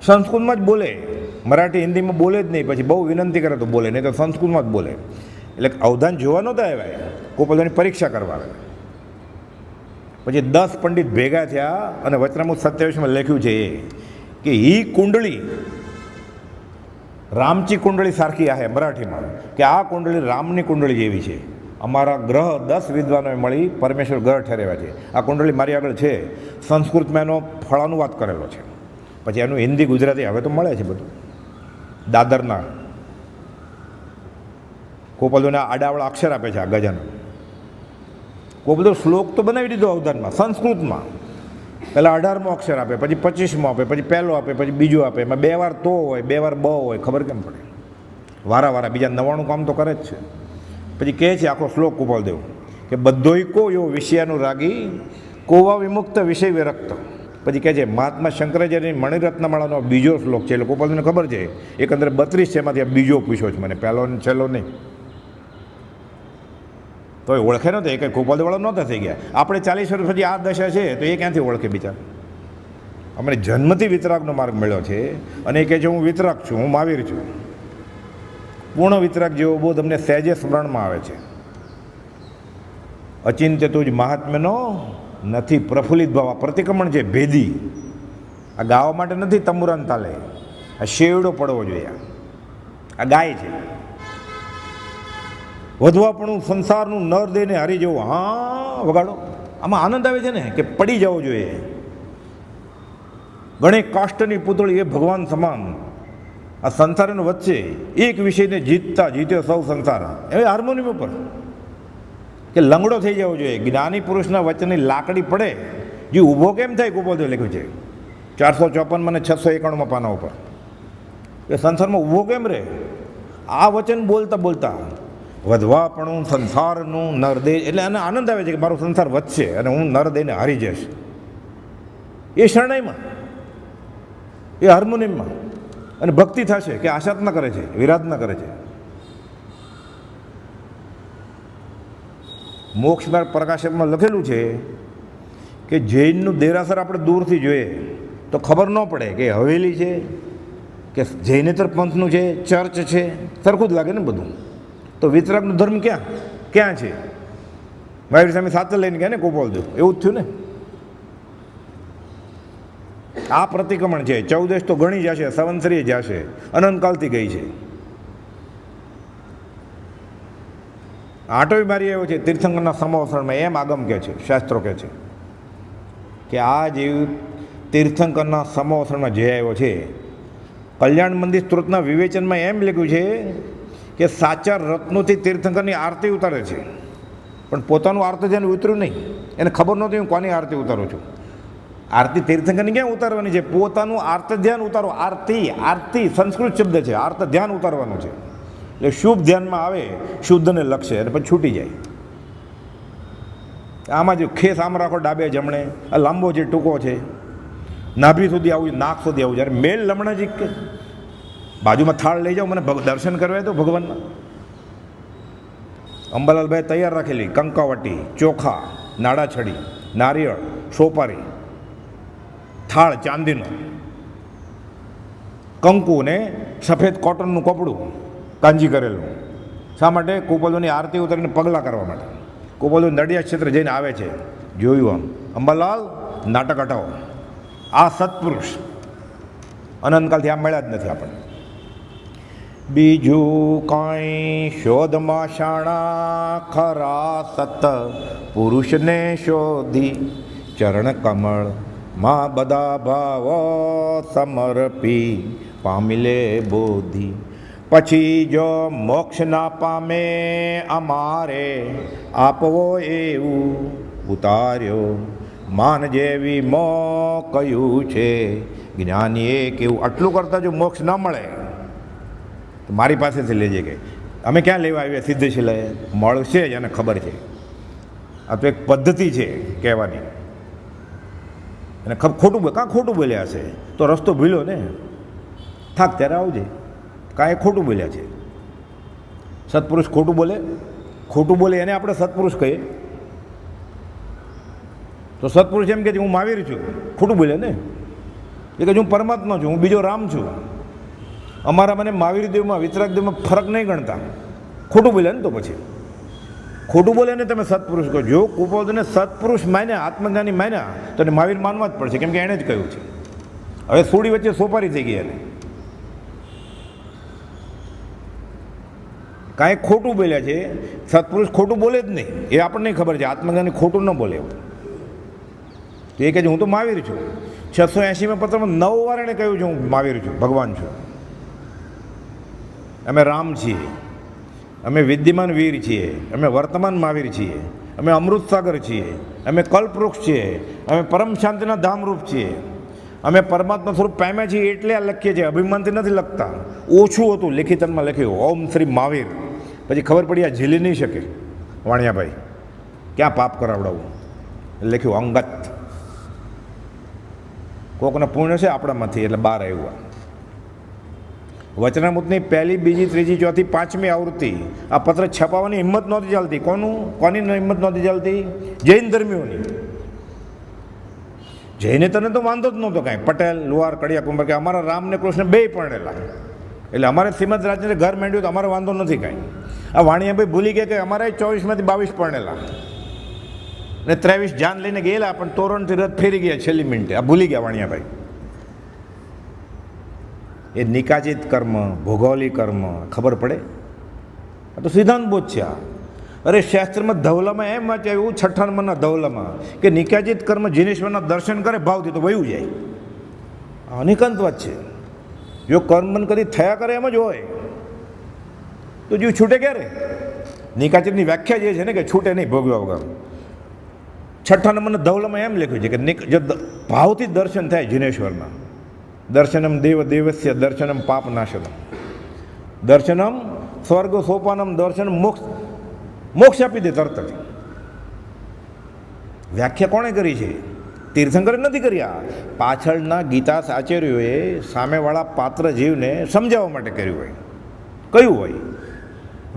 સંસ્કૃતમાં જ બોલે, મરાઠી હિન્દીમાં બોલે જ નહીં, પછી બહુ વિનંતી કરે તો બોલે, નહીં તો સંસ્કૃતમાં જ બોલે. એટલે અવધાન જોવા નહોતા આવ્યા, કૃપાલદેવની પરીક્ષા કરવા આવ્યા. પછી 10 પંડિત ભેગા થયા અને વચનામૃત 27માં લખ્યું છે કે ઈ કુંડળી રામચી કુંડળી સારખી આ મરાઠીમાં, કે આ કુંડળી રામની કુંડળી જેવી છે. અમારા ગ્રહ 10 વિદ્વાનોએ મળી પરમેશ્વર ગ્રહ ઠેરવ્યા છે. આ કુંડળી મારી આગળ છે. સંસ્કૃતમાં એનો ફળાનુવાદ કરેલો છે, પછી એનું હિન્દી ગુજરાતી હવે તો મળે છે બધું દાદરના. કૃપાલદેવના આડાવડા અક્ષર આપે છે આ ગજાનન. કૃપાલદેવ શ્લોક તો બનાવી દીધો અવધાનમાં સંસ્કૃતમાં, પહેલાં 18મો અક્ષર આપે, પછી 25મો આપે, પછી પહેલો આપે, પછી બીજો આપે. એમાં 2 વાર તો હોય, 2 વાર બ હોય, ખબર કેમ પડે? વારા બીજા 99 કામ તો કરે જ છે. પછી કહે છે આખો શ્લોક કૃપાલદેવ કે બધોય કો યો વિષયાનું રાગી, કોવા વિમુક્ત વિષય વિરક્ત. પછી કહે છે મહાત્મા શંકરાચાર્યની મણિરત્નમાળાનો બીજો શ્લોક છે. એટલે કૃપાલદેવને ખબર છે એકંદરે 32 છે, એમાંથી આ બીજો પૂછ્યો છે મને, પહેલો ને છેલ્લો નહીં. તો એ ઓળખે નહોતા, એ કંઈ કૃપાલદેવવાળા નહોતા થઈ ગયા. આપણે 40 વર્ષ પછી આ દશા છે તો એ ક્યાંથી ઓળખે બિચારા? અમને જન્મથી વિતરાગનો માર્ગ મળ્યો છે, અને એ કહે છે હું વિતરાગ છું, હું મહાવીર છું. પૂર્ણ વિતરાગ જેવો બોધ અમને સહેજે સ્મરણમાં આવે છે. અચિંત્ય તુજ મહાત્મ્યનો નથી પ્રફુલ્લિત ભાવ. આ પ્રતિક્રમણ છે ભેદી, આ ગાવા માટે નથી તંબુરાન તાલે, આ શેવડો પડવો જોઈએ. આ ગાય છે. વધવાપણું સંસારનું નર દઈને હારી જવું, હા વગાડો. આમાં આનંદ આવે છે ને કે પડી જવો જોઈએ. ગણે કાષ્ટની પૂતળી એ ભગવાન સમાન. આ સંસારનો વચ્ચે એક વિષયને જીત્યો સૌ સંસાર. એ હાર્મોનિયમ ઉપર કે લંગડો થઈ જવો જોઈએ. જ્ઞાની પુરુષના વચનની લાકડી પડે જે ઊભો કેમ થાય? કૃપાલદેવ લખ્યું છે 454 અને 691 પાના ઉપર. એ સંસારમાં ઊભો કેમ રહે? આ વચન બોલતા બોલતા વધવાપણું સંસારનું નરદેહ, એટલે એને આનંદ આવે છે કે મારો સંસાર વધશે અને હું નરદેહને હારી જઈશ. એ શરણાઈમાં, એ હાર્મોનિયમમાં, અને ભક્તિ થશે કે આશાતના કરે છે, વિરાધના કરે છે. મોક્ષ માર્ગ પ્રકાશકમાં લખેલું છે કે જૈનનું દેરાસર આપણે દૂરથી જોઈએ તો ખબર ન પડે કે હવેલી છે કે જૈનેતર પંથનું છે, ચર્ચ છે, સરખું જ લાગે ને બધું. તો વિતરાગનો ધર્મ ક્યાં છે? મહાવીર સ્વામી સાથે લઈને ગયા ને કૃપાલદેવ, એવું જ થયું ને. આ પ્રતિક્રમણ છે. 14 તો ઘણી જશે, સંવત્સરીય જશે, અનંતકાલથી ગઈ છે. આટોય મારી આવ્યો છે તીર્થંકરના સમોસણમાં, એમ આગમ કહે છે, શાસ્ત્રો કહે છે કે આ જીવ તીર્થંકરના સમોસણમાં જઈ આવ્યો છે. કલ્યાણ મંદિર સ્ત્રોતના વિવેચનમાં એમ લખ્યું છે કે સાચા રત્નોથી તીર્થંકરની આરતી ઉતારે છે, પણ પોતાનું આરતી ધ્યાન ઉતર્યું નહીં. એને ખબર નહોતી હું કોની આરતી ઉતારું છું. આરતી તીર્થંકરની ક્યાં ઉતારવાની છે? પોતાનું આર્ત ધ્યાન ઉતારો. આરતી સંસ્કૃત શબ્દ છે, આર્ત ધ્યાન ઉતારવાનું છે. એટલે શુભ ધ્યાનમાં આવે, શુદ્ધને લક્ષે, અને પછી છૂટી જાય. આમાં જો ખેસ આમ રાખો ડાબે જમણે, આ લાંબો છે ટૂંકો છે, નાભી સુધી આવું, નાક સુધી આવું. જ્યારે મેલ લમણાજી કે બાજુમાં થાળ લઈ જાઓ, મને દર્શન કરવા તો ભગવાનના. અંબાલાલભાઈ તૈયાર રાખેલી કંકાવટી, ચોખા, નાડાછડી, નારિયેળ, સોપારી, થાળ ચાંદીનો, કંકુ ને સફેદ કોટનનું કપડું કાંજી કરેલું. શા માટે? કૃપાલદેવની આરતી ઉતારીને પગલાં કરવા માટે. કૃપાલદેવ નડિયાદ ક્ષેત્ર જઈને આવે છે. જોયું આમ, અંબાલાલ નાટક હટાવો. આ સત્પુરુષ અનંતકાલથી આ મળ્યા જ નથી આપણને. બીજું કાંઈ શોધમાં શાણા, ખરા સત પુરુષને શોધી, ચરણ કમળ માં બધા ભાવો સમર્પી, પામીલે બોધી. પછી જો મોક્ષ ના પામે અમારે, આપવો એવું ઉતાર્યો, માન જેવી મો કયું છે જ્ઞાનીએ કેવું. આટલું કરતાં જો મોક્ષ ન મળે તો મારી પાસેથી લેજે કે અમે ક્યાં લેવા આવ્યા સિદ્ધશિલાએ? મળશે જ, એને ખબર છે. આ તો એક પદ્ધતિ છે કહેવાની. અને ખોટું કાં ખોટું બોલ્યા હશે તો રસ્તો ભૂલ્યો ને, થાક ત્યારે આવજે. કાં એ ખોટું બોલ્યા છે. સત્પુરુષ ખોટું બોલે એને આપણે સત્પુરુષ કહીએ. તો સત્પુરુષ એમ કે હું મહાવીર છું, ખોટું બોલે ને. એ કે હું પરમાત્મા છું, હું બીજો રામ છું. અમારા મને મહાવીર દેવમાં વિતરાગ દેવમાં ફરક નહીં ગણતા. ખોટું બોલે ને, તો પછી ખોટું બોલે ને તમે સત્પુરુષ કહો. જો કુપોદને સત્પુરુષ માન્યા, આત્મજ્ઞાની માન્યા, તો એને મહાવીર માનવા જ પડશે, કેમ કે એણે જ કહ્યું છે. હવે સોડી વચ્ચે સોપારી થઈ ગઈ એને. કાંઈ ખોટું બોલ્યા છે. સત્પુરુષ ખોટું બોલે જ નહીં, એ આપણને ખબર છે. આત્મજ્ઞાની ખોટું ન બોલે એવું. તો એ કહે છે હું તો મહાવીર છું. 680માં પત્રમાં 9 વાર એણે કહ્યું છે હું મહાવીર છું, ભગવાન છું. અમે રામ છીએ, અમે વિદ્યમાન વીર છીએ, અમે વર્તમાન મહાવીર છીએ, અમે અમૃત સાગર છીએ, અમે કલ્પવૃક્ષ છીએ, અમે પરમ શાંતિના ધામરૂપ છીએ, અમે પરમાત્મા સ્વરૂપ પામ્યા છીએ એટલે આ લખીએ છીએ. અભિમાનથી નથી લખતા. ઓછું હતું લેખિતનમાં લખ્યું ઓમ શ્રી મહાવીર. પછી ખબર પડી આ ઝીલી નહીં શકે વાણિયાભાઈ, ક્યાં પાપ કરાવડાવવું. લખ્યું અંગત. કોકને પૂર્ણ છે આપણામાંથી એટલે બહાર આવ્યું. વચનામૃતની 1લી, 2જી, 3જી, 4થી, 5મી આવૃત્તિ. આ પત્ર છપાવવાની હિંમત નહોતી ચાલતી. કોની હિંમત નહોતી ચાલતી? જૈન ધર્મીઓની. જૈને તને તો વાંધો જ નહોતો કાંઈ. પટેલ, લુહાર, કડિયા, કુંભાર કે અમારા રામ ને કૃષ્ણ બેય પરણેલા, એટલે અમારે શ્રીમદ રાજને ઘર માંડ્યું તો અમારે વાંધો નથી કાંઈ. આ વાણિયાભાઈ ભૂલી ગયા કે અમારે 24માંથી 22 પરણેલા ને 23 જાન લઈને ગયેલા, પણ તોરણથી રથ ફેરી ગયા છેલ્લી મિનિટે. આ ભૂલી ગયા વાણિયાભાઈ. એ નિકાચિત કર્મ, ભૌગોલિક કર્મ ખબર પડે? આ તો સિદ્ધાંત બોધ છે. અરે શાસ્ત્રમાં ધવલામાં એમ વાંચ્યું, 6ઠ્ઠા નંબરના ધવલામાં, કે નિકાચિત કર્મ જીનેશ્વરના દર્શન કરે ભાવથી તો વયું જાય. અનિકાંત વાત છે. જો કર્મ કદી થયા કરે એમ જ હોય તો જીવ છૂટે ક્યારે? નિકાચિતની વ્યાખ્યા જે છે ને કે છૂટે નહીં ભોગવ્યા વગર. 6ઠ્ઠા નંબરના ધવલામાં એમ લખ્યું છે કે જો ભાવથી દર્શન થાય જીનેશ્વરના, દર્શનમ દેવ દેવસ્ય દર્શનમ પાપ નાશનમ, દર્શનમ સ્વર્ગ સોપાનમ, દર્શન મોક્ષ આપી દે તરત જ. વ્યાખ્યા કોણે કરી છે? તીર્થંકરે નથી કર્યા. પાછળના ગીતા આચાર્યોએ સામેવાળા પાત્ર જીવને સમજાવવા માટે કર્યું હોય. કયું હોય?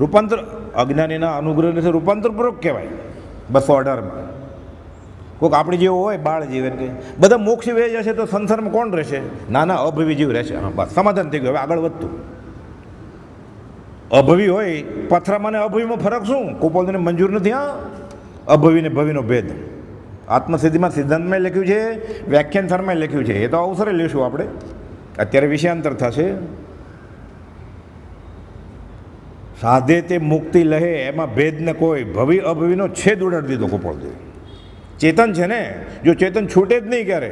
રૂપાંતર. અજ્ઞાનીના અનુગ્રહને રૂપાંતરપૂર્વક કહેવાય. 218માં કોઈક આપણી જેવો હોય બાળ જીવન કે બધા મોક્ષ વે જશે તો સંસારમાં કોણ રહેશે? નાના અભવી જીવ રહેશે. હા બસ સમાધાન થઈ ગયું. હવે આગળ વધતું. અભવી હોય, પથરામાં ને અભવીમાં ફરક શું? કુપોલને મંજૂર નથી. હા, અભવી ને ભવીનો ભેદ આત્મસિદ્ધિમાં સિદ્ધાંતમાં લખ્યું છે, વ્યાખ્યાન સારમાં લખ્યું છે. એ તો અવસરે લેશું આપણે. અત્યારે વિષયાંતર થશે. સાધે તે મુક્તિ લહે, એમાં ભેદ ને કોઈ. ભવી અભવીનો છેદ ઉડાડી દીધો કુપોલદેવ. ચેતન છે ને, જો ચેતન છૂટે જ નહીં ક્યારે.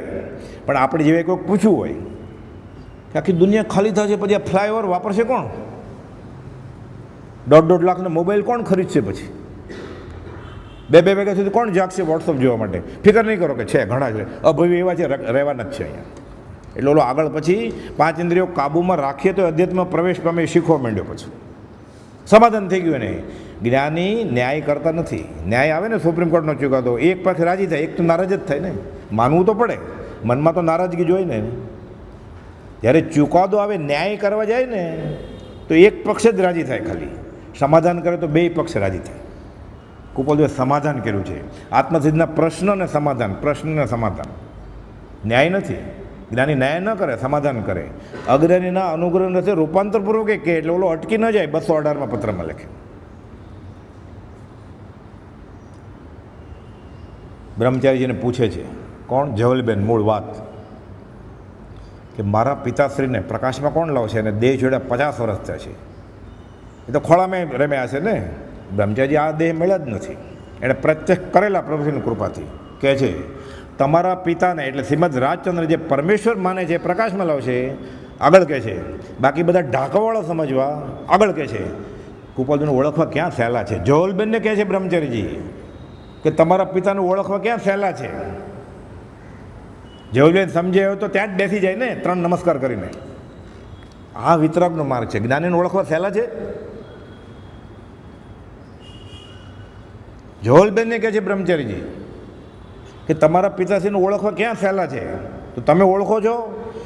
પણ આપણે જેવા કોઈક પૂછવું હોય કે આખી દુનિયા ખાલી થશે, પછી આ ફ્લાયઓવર વાપરશે કોણ? 1.5 લાખનો મોબાઈલ કોણ ખરીદશે? પછી 2 વાગ્યા સુધી કોણ જાગશે વોટ્સઅપ જોવા માટે? ફિકર નહીં કરો કે છે ઘણા છે અભવી એવા છે, રહેવાના જ છે અહીંયા. એટલે ઓલો આગળ પછી 5 ઇન્દ્રિયો કાબૂમાં રાખીએ તો અધ્યાત્મમાં પ્રવેશ પામે શીખવા માંડ્યો. પછી સમાધાન થઈ ગયું. એને જ્ઞાની ન્યાય કરતા નથી. ન્યાય આવે ને સુપ્રીમ કોર્ટનો ચુકાદો, એક પક્ષ રાજી થાય, એક તો નારાજ જ થાય ને. માનવું તો પડે, મનમાં તો નારાજગી જોઈ ને. જ્યારે ચુકાદો આવે, ન્યાય કરવા જાય ને તો એક પક્ષ જ રાજી થાય ખાલી. સમાધાન કરે તો 2 પક્ષ રાજી થાય. કુપોલદેવે સમાધાન કર્યું છે. આત્મસિદ્ધના પ્રશ્ન ને સમાધાન, પ્રશ્ન ને સમાધાન. ન્યાય નથી. જ્ઞાની ન્યાય ન કરે, સમાધાન કરે. અગ્રણીના અનુગ્રહ નથી રૂપાંતરપૂર્વક કે એટલે ઓલો અટકી ન જાય. 218માં પત્રમાં લખે. બ્રહ્મચારીજીને પૂછે છે કોણ? જવલબેન. મૂળ વાત કે મારા પિતાશ્રીને પ્રકાશમાં કોણ લાવશે? અને દેહ જોડે 50 વર્ષ થયા છે. એ તો ખોળામાં રમ્યા છે ને. બ્રહ્મચારીજી આ દેહ મળ્યા જ નથી. એણે પ્રત્યક્ષ કરેલા પ્રભુની કૃપાથી. કહે છે તમારા પિતાને એટલે શ્રીમદ રાજચંદ્ર જે પરમેશ્વર માને છે પ્રકાશમાં લાવશે. આગળ કહે છે બાકી બધા ઢાંકાવાળો સમજવા. આગળ કહે છે કુપોલજીને ઓળખવા ક્યાં સહેલા છે. જવલબેનને કહે છે બ્રહ્મચારીજી કે તમારા પિતાને ઓળખવા ક્યાં સહેલા છે. જવલબેન સમજે હોય તો ત્યાં જ બેસી જાય ને 3 નમસ્કાર કરીને. આ વિતરાગનો માર્ગ છે. જ્ઞાનીને ઓળખવા સહેલા છે. જોહલબેનને કહે છે બ્રહ્મચારીજી કે તમારા પિતાશ્રીને ઓળખવા ક્યાં સહેલા છે, તો તમે ઓળખો છો?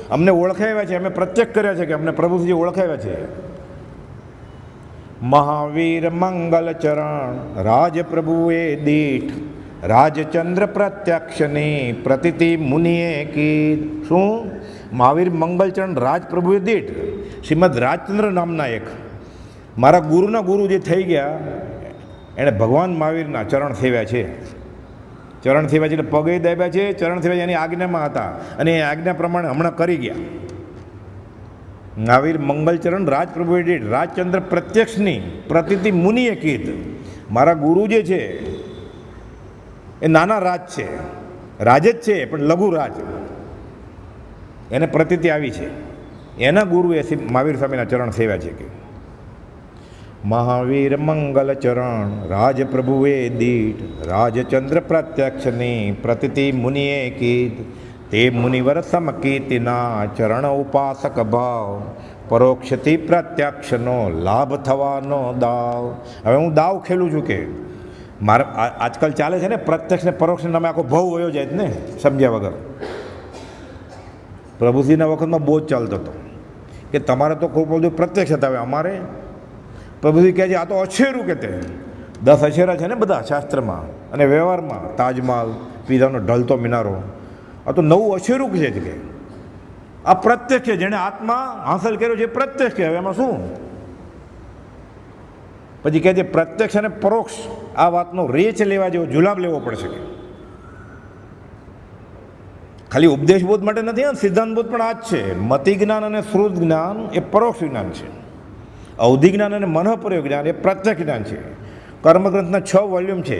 અમને ઓળખાવ્યા છે, અમે પ્રત્યક્ષ કર્યા છે કે અમને પ્રભુજી ઓળખાવ્યા છે. મહાવીર મંગલ ચરણ રાજપ્રભુએ દીઠ રાજચંદ્ર પ્રત્યક્ષની પ્રતિતિ મુનિએ કીધ. શું? મહાવીર મંગલચરણ રાજપ્રભુએ દીઠ શ્રીમદ રાજચંદ્ર નામના એક મારા ગુરુના ગુરુ જે થઈ ગયા, એણે ભગવાન મહાવીરના ચરણ સેવ્યા છે. ચરણ સેવા છે એટલે પગે દાબ્યા છે. ચરણ સેવા એની આજ્ઞામાં હતા અને એ આજ્ઞા પ્રમાણે હમણાં કરી ગયા. મહાવીર મંગલચરણ રાજપ્રભુએ દીઠ રાજચંદ્ર પ્રત્યક્ષની પ્રતિતિ મુનિએ કીધ. મારા ગુરુ જે છે એ નાના રાજ છે, રાજ જ છે પણ લઘુ રાજ, એને પ્રતિતિ આવી છે. એના ગુરુએ મહાવીર સ્વામીના ચરણ સેવ્યા છે કે મહાવીર મંગલ ચરણ રાજપ્રભુએ દીઠ રાજચંદ્ર પ્રત્યક્ષની પ્રતિતિ મુનિએ કીધ. તે મુનિવર સમકીર્તિના ચરણ ઉપાસક ભાવ પરોક્ષથી પ્રત્યક્ષનો લાભ થવાનો દાવ. હવે હું દાવ ખેલું છું કે મારે આજકાલ ચાલે છે ને પ્રત્યક્ષ ને પરોક્ષ નામે આખો ભાવ વયો જાય જ ને સમજ્યા વગર. પ્રભુજીના વખતમાં બહુ જ ચાલતો હતો કે તમારે તો ખૂબ બધું પ્રત્યક્ષ હતા, હવે અમારે પ્રભુજી કહે છે આ તો અછેરું કે તે 10 અછેરા છે ને બધા શાસ્ત્રમાં અને વ્યવહારમાં, તાજમહાલ, પીઝાનો ઢલતો મિનારો, આ તો 9 અછેરું છે જ કે આ પ્રત્યક્ષ છે. જેણે આત્મા હાંસલ કર્યો છે પ્રત્યક્ષ છે. હવે એમાં શું? પછી કહે છે પ્રત્યક્ષ અને પરોક્ષ આ વાતનો રેચ લેવા જેવો જુલાબ લેવો પડશે કે ખાલી ઉપદેશ બોધ માટે નથી, સિદ્ધાંત બોધ પણ આ જ છે. મતિ જ્ઞાન અને શ્રુત જ્ઞાન એ પરોક્ષ જ્ઞાન છે. અવધિ જ્ઞાન અને મનઃપ્રયોગ જ્ઞાન એ પ્રત્યક્ષ જ્ઞાન છે. કર્મગ્રંથના 6 વોલ્યુમ છે.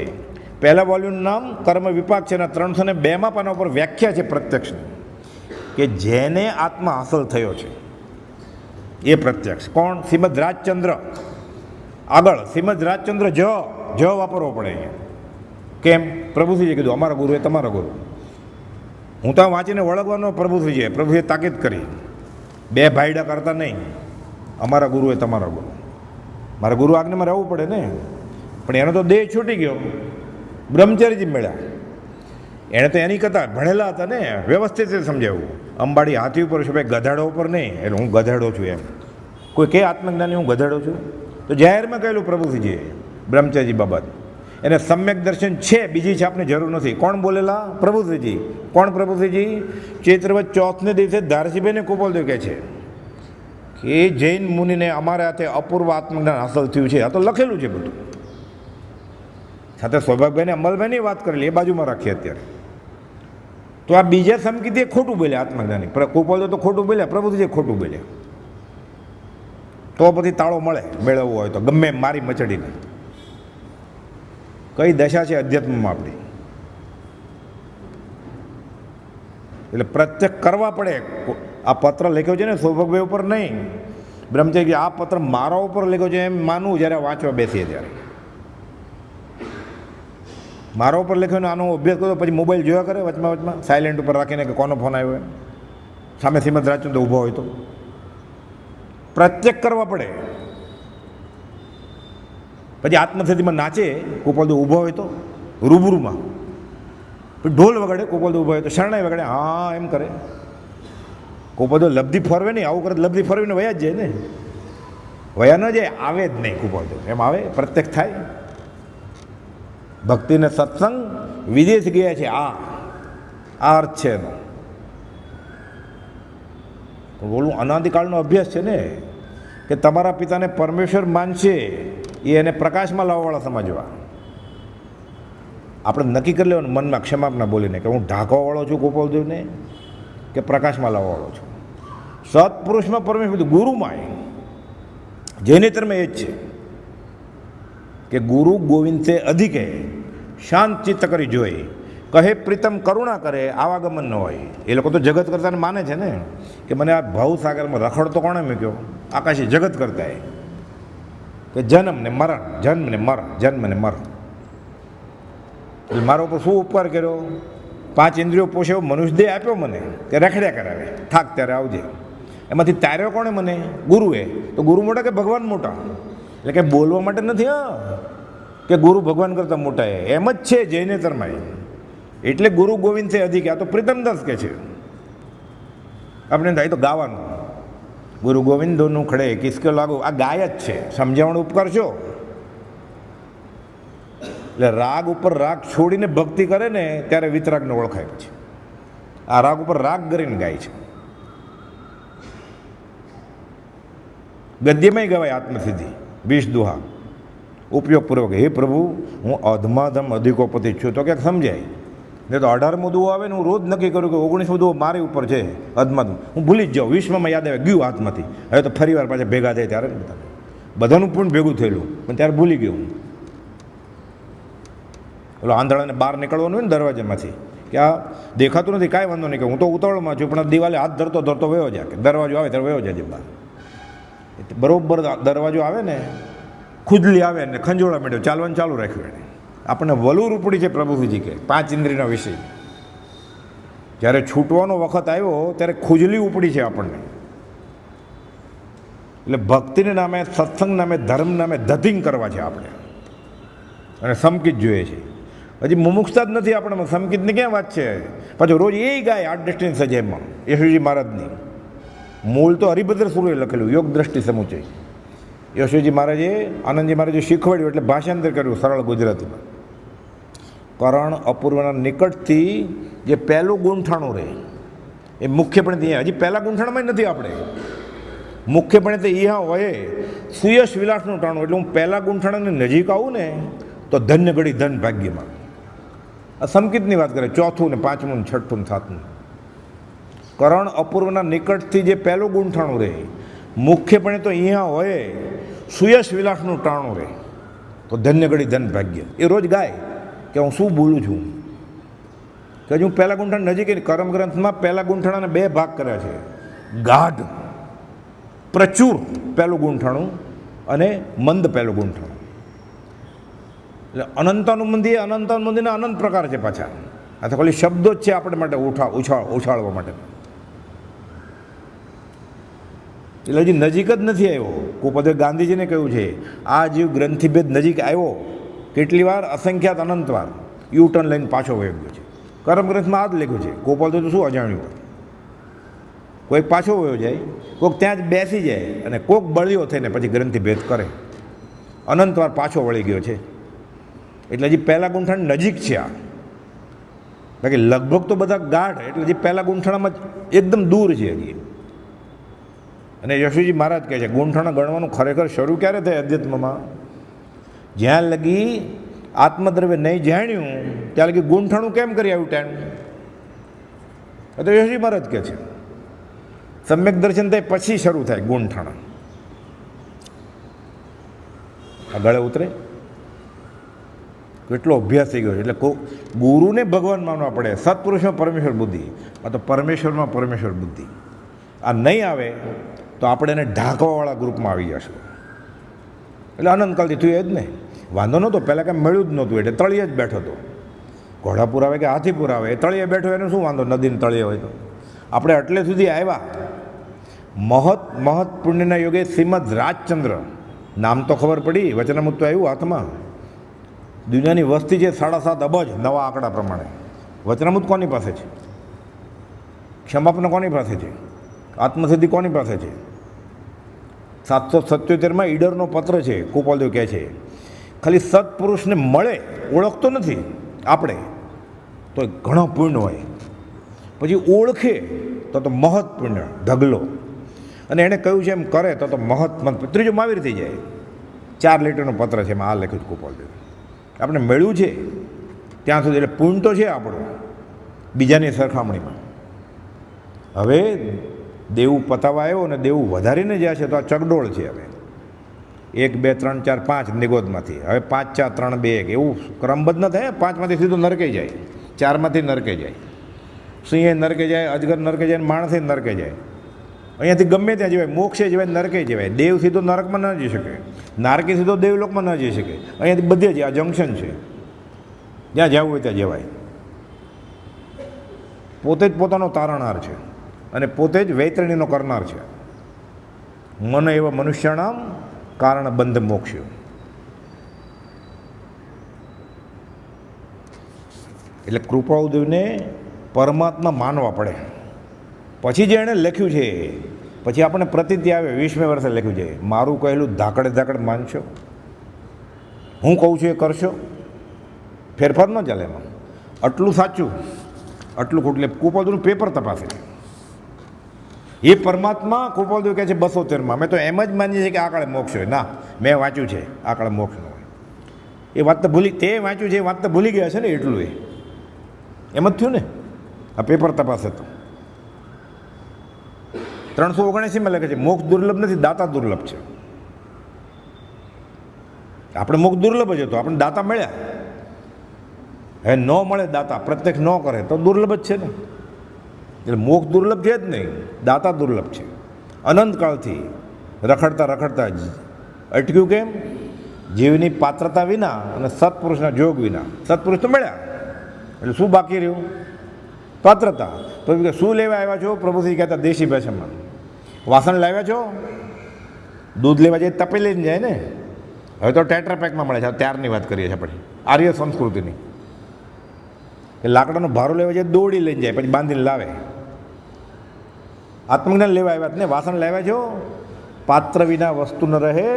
પહેલા વોલ્યુમનું નામ કર્મ વિપાક છે. એના 302 પાના ઉપર વ્યાખ્યા છે પ્રત્યક્ષની કે જેને આત્મા હાંસલ થયો છે એ પ્રત્યક્ષ. કોણ? શ્રીમદ રાજચંદ્ર. આગળ શ્રીમદ રાજચંદ્ર જ વાપરવો પડે અહીંયા. કેમ? પ્રભુશ્રીએ કીધું અમારા ગુરુ એ તમારા ગુરુ. હું તો વાંચીને વળગવાનો પ્રભુશ્રીએ તાકીદ કરી, 2 ભાઈડા કરતા નહીં. અમારા ગુરુ એ તમારા ગુરુ. મારા ગુરુ આજ્ઞામાં રહેવું પડે ને. પણ એનો તો દેહ છૂટી ગયો, બ્રહ્મચારીજી મળ્યા. એણે તો એની કરતા ભણેલા હતા ને, વ્યવસ્થિત રીતે સમજાવ્યું. અંબાડી હાથી ઉપર છે ભાઈ, ગધાડો ઉપર નહીં. એટલે હું ગધાડો છું એમ. કોઈ કે આત્મજ્ઞાની હું ગધાડો છું? તો જાહેરમાં કહેલું પ્રભુજીએ બ્રહ્મચારીજી બાબત. એને સમ્યક દર્શન છે, બીજી છાપની જરૂર નથી. કોણ બોલેલા? પ્રભુશ્રીજી. કોણ પ્રભુશ્રીજી? ચૈત્રવદ ચોથને દિવસે ધારસીભાઈને કુપોલદેવ કહે છે કે જૈન મુનિને અમારા હાથે અપૂર્વ આત્મજ્ઞાન હાંસલ થયું છે. આ તો લખેલું છે બધું. સાથે સૌભાગભાઈને અમલભાઈની વાત કરેલી, એ બાજુમાં રાખીએ અત્યારે. તો આ બીજા સમકીતે ખોટું બોલ્યા આત્મજ્ઞાની. કુપોલદેવ તો ખોટું બોલ્યા, પ્રભુજી ખોટું બોલ્યા. તો પછી તાળો મળે મેળવવો હોય તો, ગમે મારી મચડીને. કઈ દશા છે અધ્યાત્મમાં આપણી. એટલે પ્રત્યક્ષ કરવા પડે. આ પત્ર લખ્યો છે ને સૌભાગભાઈ ઉપર નહીં, બ્રહ્મચારી આ પત્ર મારા ઉપર લખ્યો છે એમ માનવું જ્યારે વાંચવા બેસીએ ત્યારે. મારા ઉપર લખ્યો આનો અભ્યાસ કર્યો પછી મોબાઈલ જોયા કરે વચમાં સાયલેન્ટ ઉપર રાખીને કે કોનો ફોન આવ્યો, સામે શ્રીમદ રાજચંદ્ર ઊભો હોય તો. પ્રત્યક્ષ કરવા પડે. પછી આત્મસ્થિતિમાં નાચે કુપોલદેવ ઊભો હોય તો રૂબરૂમાં. ઢોલ વગાડે કુપોલદેવ ઊભો હોય તો, શરણાઈ વગાડે હા એમ કરે. કુપોલદેવ લબ્ધિ ફરવે નહીં, આવું કરે લબ્ધિ ફરવીને વયા જ જાય ને. વયા ન જાય, આવે જ નહીં કુપોલદેવ. એમ આવે, પ્રત્યક્ષ થાય. ભક્તિને સત્સંગ વિદેશ ગયા છે, આ અર્થ છે એનો. બોલું અનાદિકાળનો અભ્યાસ છે ને કે તમારા પિતાને પરમેશ્વર માનશે એ એને પ્રકાશમાં લાવવાવાળા સમજવા. આપણે નક્કી કરી લેવાનું મનમાં ક્ષમાપના બોલીને કે હું ઢાંકવાવાળો છું ગોપાલદેવને કે પ્રકાશમાં લાવવાવાળો છું. સત્પુરુષમાં પરમેશ્વર, ગુરુમાં જૈનેતરમાં એ જ છે કે ગુરુ ગોવિંદ સે અધિકે શાંત ચિત્ત કરી જોઈ કહે પ્રીતમ કરુણા કરે આવાગમન ન હોય. એ લોકો તો જગત કરતાને માને છે ને કે મને આ ભવસાગરમાં રખડતો કોણે મૂક્યો? આકાશી જગત કરતા કે જન્મ ને મરણ, જન્મ ને મરણ, જન્મ ને મરણ. એટલે મારા ઉપર શું ઉપકાર કર્યો? 5 ઇન્દ્રિયો પોષ્યો, મનુષ્ય દેહ આપ્યો મને કે રખડ્યા કરાવે, થાક ત્યારે આવજે. એમાંથી તાર્યો કોણે મને? ગુરુએ. તો ગુરુ મોટા કે ભગવાન મોટા? એટલે કંઈ બોલવા માટે નથી. હા, કે ગુરુ ભગવાન કરતાં મોટા એમ જ છે જૈનેતરમાં. એટલે ગુરુ ગોવિંદ છે અધિક. આ તો પ્રીતમદાસ કે છે. આપણે થાય તો ગાવાનું ગુરુ ગોવિંદોનું ખડે કિસકે લાગુ, આ ગાય જ છે, સમજાવણ ઉપકાર છો. એટલે રાગ ઉપર રાગ છોડીને ભક્તિ કરે ને ત્યારે વિતરાગને ઓળખાય. પછી આ રાગ ઉપર રાગ કરીને ગાય છે. ગદ્યમાંય ગવાય આત્મસિદ્ધિ 20 દુહા ઉપયોગપૂર્વક. હે પ્રભુ, હું અધમાધમ અધિકોપતિ છું તો ક્યાંક સમજાય. નહીં તો 18મો દુહો આવે ને હું રોજ નક્કી કરું કે 19મો દુહો મારી ઉપર છે અધમાધમ, હું ભૂલી જ જાઉં. 20માં યાદ આવે ગયું હાથમાંથી. હવે તો ફરી વાર પાછા ભેગા થાય ત્યારે બધાનું પણ ભેગું થયેલું, પણ ત્યારે ભૂલી ગયું. પેલો આંધળાને બહાર નીકળવાનું હોય ને દરવાજામાંથી, કે આ દેખાતું નથી, કાંઈ વાંધો નહીં, કે હું તો ઉતાવળમાં છું, પણ દિવાલે હાથ ધરતો ધરતો વયો જાય, કે દરવાજો આવે ત્યારે વયો જાય બહાર. બરોબર દરવાજો આવે ને, ખુજલી આવે ને ખંજોળા માંડ્યો, ચાલવાનું ચાલુ રાખ્યું એને. આપણને વલુર ઉપડી છે પ્રભુજી કે 5 ઇન્દ્રિયના વિષય. જ્યારે છૂટવાનો વખત આવ્યો ત્યારે ખુજલી ઉપડી છે આપણને. એટલે ભક્તિને નામે, સત્સંગ નામે, ધર્મ નામે ધતિંગ કરવા છે આપણે, અને સમકિત જોઈએ છે. હજી મુમુક્ષતા જ નથી આપણે. સમકિતની ક્યાં વાત છે? પાછું રોજ એ ગાય 8 દ્રષ્ટિની સજામાં યશુજી મહારાજની. મૂળ તો હરિભદ્ર સુરે લખેલું યોગ દ્રષ્ટિ સમુચય. યશુજી મહારાજે, આનંદજી મહારાજે શીખવાડ્યું એટલે ભાષાંતર કર્યું સરળ ગુજરાતીમાં. કરણ અપૂર્વના નિકટથી જે પહેલું ગૂંઠાણું રહે એ મુખ્યપણે ત્યાં, હજી પહેલાં ગૂંઠાણમાં નથી આપણે. મુખ્યપણે તો અહીંયા હોય સુયશ વિલાસનું ટાણું. એટલે હું પહેલાં ગૂંઠાણાની નજીક આવું ને તો ધન્ય ઘડી ધન ભાગ્યમાં. આ સંકિતની વાત કરે, 4થું ને 5મું ને 6થું ને 7મું. કરણ અપૂર્વના નિકટથી જે પહેલું ગૂંઠાણું રહે મુખ્યપણે તો અહીંયા હોય સુયશ વિલાસનું ટાણું રહે તો ધન્ય ઘડી ધન ભાગ્ય. એ રોજ ગાય કે હું શું બોલું છું, કે હું પહેલાં ગૂંઠાણ નજીક. કરમ ગ્રંથમાં પહેલાં ગૂંઠાણાને 2 ભાગ કર્યા છે, ગાઢ પ્રચુર પહેલું ગૂંઠાણું અને મંદ પહેલું ગૂંઠાણું. એટલે અનંતાનુબંધી અનંતાનુબંધીના અનંત પ્રકાર છે પાછા. આ તો ખાલી શબ્દો જ છે આપણે માટે ઉછાળવા માટે. એટલે હજી નજીક જ નથી આવ્યો. કુપદે ગાંધીજીને કહ્યું છે આ જીવ ગ્રંથિભેદ નજીક આવ્યો કેટલી વાર, અસંખ્યાત અનંત વાર યુટર્ન લઈને પાછો વહી ગયો છે. કરમ ગ્રંથમાં આ જ લખ્યું છે. ગોપાલ તો શું અજાણ્યું, કોઈક પાછો વયો જાય, કોઈક ત્યાં જ બેસી જાય, અને કોઈક બળ્યો થઈને પછી ગ્રંથિભેદ કરે. અનંત વાર પાછો વળી ગયો છે. એટલે હજી પહેલાં ગૂંઠાણ નજીક છે આ. બાકી લગભગ તો બધા ગાઢ, એટલે હજી પહેલાં ગૂંઠાણામાં એકદમ દૂર છે હજી. અને યશુજી મહારાજ કહે છે ગૂંઠાણા ગણવાનું ખરેખર શરૂ ક્યારે થાય અધ્યાત્મમાં? જ્યાં લગી આત્મદ્રવ્ય નહીં જાણ્યું ત્યાં લગી ગૂંઠાણું કેમ કરી આવ્યું ટાઈમ? તો યશુજી મહારાજ કહે છે સમ્યક દર્શન થાય પછી શરૂ થાય ગૂંઠાણા. આ ગળે ઉતરે કેટલો અભ્યાસ થઈ ગયો છે. એટલે ગુરુને ભગવાન માનવા પડે. સત્પુરુષમાં પરમેશ્વર બુદ્ધિ, આ તો પરમેશ્વરમાં પરમેશ્વર બુદ્ધિ. આ નહીં આવે તો આપણે એને ઢાંકવાવાળા ગ્રુપમાં આવી જશું. એટલે અનંતકાલથી થયું એ જ ને. વાંધો નહોતો, પહેલાં કાંઈ મળ્યું જ નહોતું, એટલે તળિયે જ બેઠો હતો. ઘોડાપુર આવે કે હાથીપુર આવે, એ તળિયે બેઠો એને શું વાંધો, નદીને તળિયે હોય તો. આપણે એટલે સુધી આવ્યા. મહત પુણ્યના યોગે શ્રીમદ રાજચંદ્ર નામ તો ખબર પડી, વચનામૃત તો આવ્યું હાથમાં. દુનિયાની વસ્તી છે 7.5 અબજ નવા આંકડા પ્રમાણે. વચનામૃત કોની પાસે છે? ક્ષમાપન કોની પાસે છે? આત્મસિદ્ધિ કોની પાસે છે? 777માં ઈડરનો પત્ર છે. ગોપાલદેવ કહે છે ખાલી સત્પુરુષને મળે, ઓળખતો નથી આપણે તો ઘણો પુણ્ય હોય. પછી ઓળખે તો મહત પુણ્ય ઢગલો. અને એણે કહ્યું છે એમ કરે તો મહત્. ત્રીજું મહાવીર થઈ જાય. 4 લીટરનો પત્ર છે એમાં આ લખ્યું ગોપાલદેવ. આપણે મળ્યું છે ત્યાં સુધી, એટલે પુણ્ય તો છે આપણું બીજાની સરખામણીમાં. હવે દેવું પતાવા આવ્યો અને દેવું વધારીને જ્યાં છે તો આ ચગડોળ છે. હવે 1 2 3 4 5 નિગોદમાંથી હવે 5 4 3 2 1 એવું ક્રમબદ્ધ ન થાય. 5માંથી સીધું નરકે જાય, 4માંથી નરકે જાય, સિંહે નરકે જાય, અજગર નરકે જાય, માણસે નરકે જાય. અહીંયાથી ગમે ત્યાં જવાય, મોક્ષે જવાય, નરકે જવાય. દેવ સીધો નરકમાં ન જઈ શકે, નારકી સીધો દેવલોકમાં ન જઈ શકે. અહીંયાથી બધે જ આ જંકશન છે, જ્યાં જવું હોય ત્યાં જવાય. પોતે જ પોતાનો તારણહાર છે અને પોતે જ વૈતરણીનો કરનાર છે. મન એવા મનુષ્યનામ કારણ બંધ મોક્ષ. એટલે કૃપાળુદેવને પરમાત્મા માનવા પડે. પછી જે એણે લખ્યું છે, પછી આપણને પ્રતીતિ આવે 20મે વર્ષે લખ્યું છે, મારું કહેલું ધાકડે ધાકડ માનશો, હું કહું છું એ કરશો, ફેરફાર ન ચાલે એમાં. આટલું સાચું આટલું ખોટું. એટલે કૃપાળુદેવનું પેપર તપાસે એ પરમાત્મા. કૃપાળુદેવ કહે છે 72માં, અમે તો એમ જ માનીએ છીએ કે આ કાળે મોક્ષ હોય. ના, મેં વાંચ્યું છે આ કાળે મોક્ષ ન હોય. એ વાત તો ભૂલી, તે વાંચ્યું છે એ વાત તો ભૂલી ગયા છે ને, એટલું એમ જ થયું ને. આ પેપર તપાસે તો 379માં લખે છે મોક્ષ દુર્લભ નથી, દાતા દુર્લભ છે. આપણે મોક્ષ દુર્લભ જ હતો, આપણે દાતા મળ્યા. હવે ન મળે દાતા, પ્રત્યક્ષ ન કરે તો દુર્લભ જ છે ને. એટલે મોક્ષ દુર્લભ છે જ નહીં, દાતા દુર્લભ છે. અનંતકાળથી રખડતા રખડતા જ અટક્યું. કેમ? જીવની પાત્રતા વિના અને સત્પુરુષના જોગ વિના. સત્પુરુષ તો મળ્યા, એટલે શું બાકી રહ્યું? પાત્રતા. તો શું લેવા આવ્યા છો? પ્રભુશ્રી કહેતા દેશી ભાષામાં, વાસણ લાવ્યા છો? દૂધ લેવા જાય તપે લઈને જાય ને. હવે તો ટેટ્રાપેકમાં મળે છે. ત્યારની વાત કરીએ છીએ આપણે, આર્ય સંસ્કૃતિની. કે લાકડાનો ભારો લેવા જાય દોડી લઈને જાય, પછી બાંધીને લાવે. આત્મજ્ઞાન લેવા આવ્યા ને. વાસણ લાવ્યા છો? પાત્ર વિના વસ્તુ ન રહે,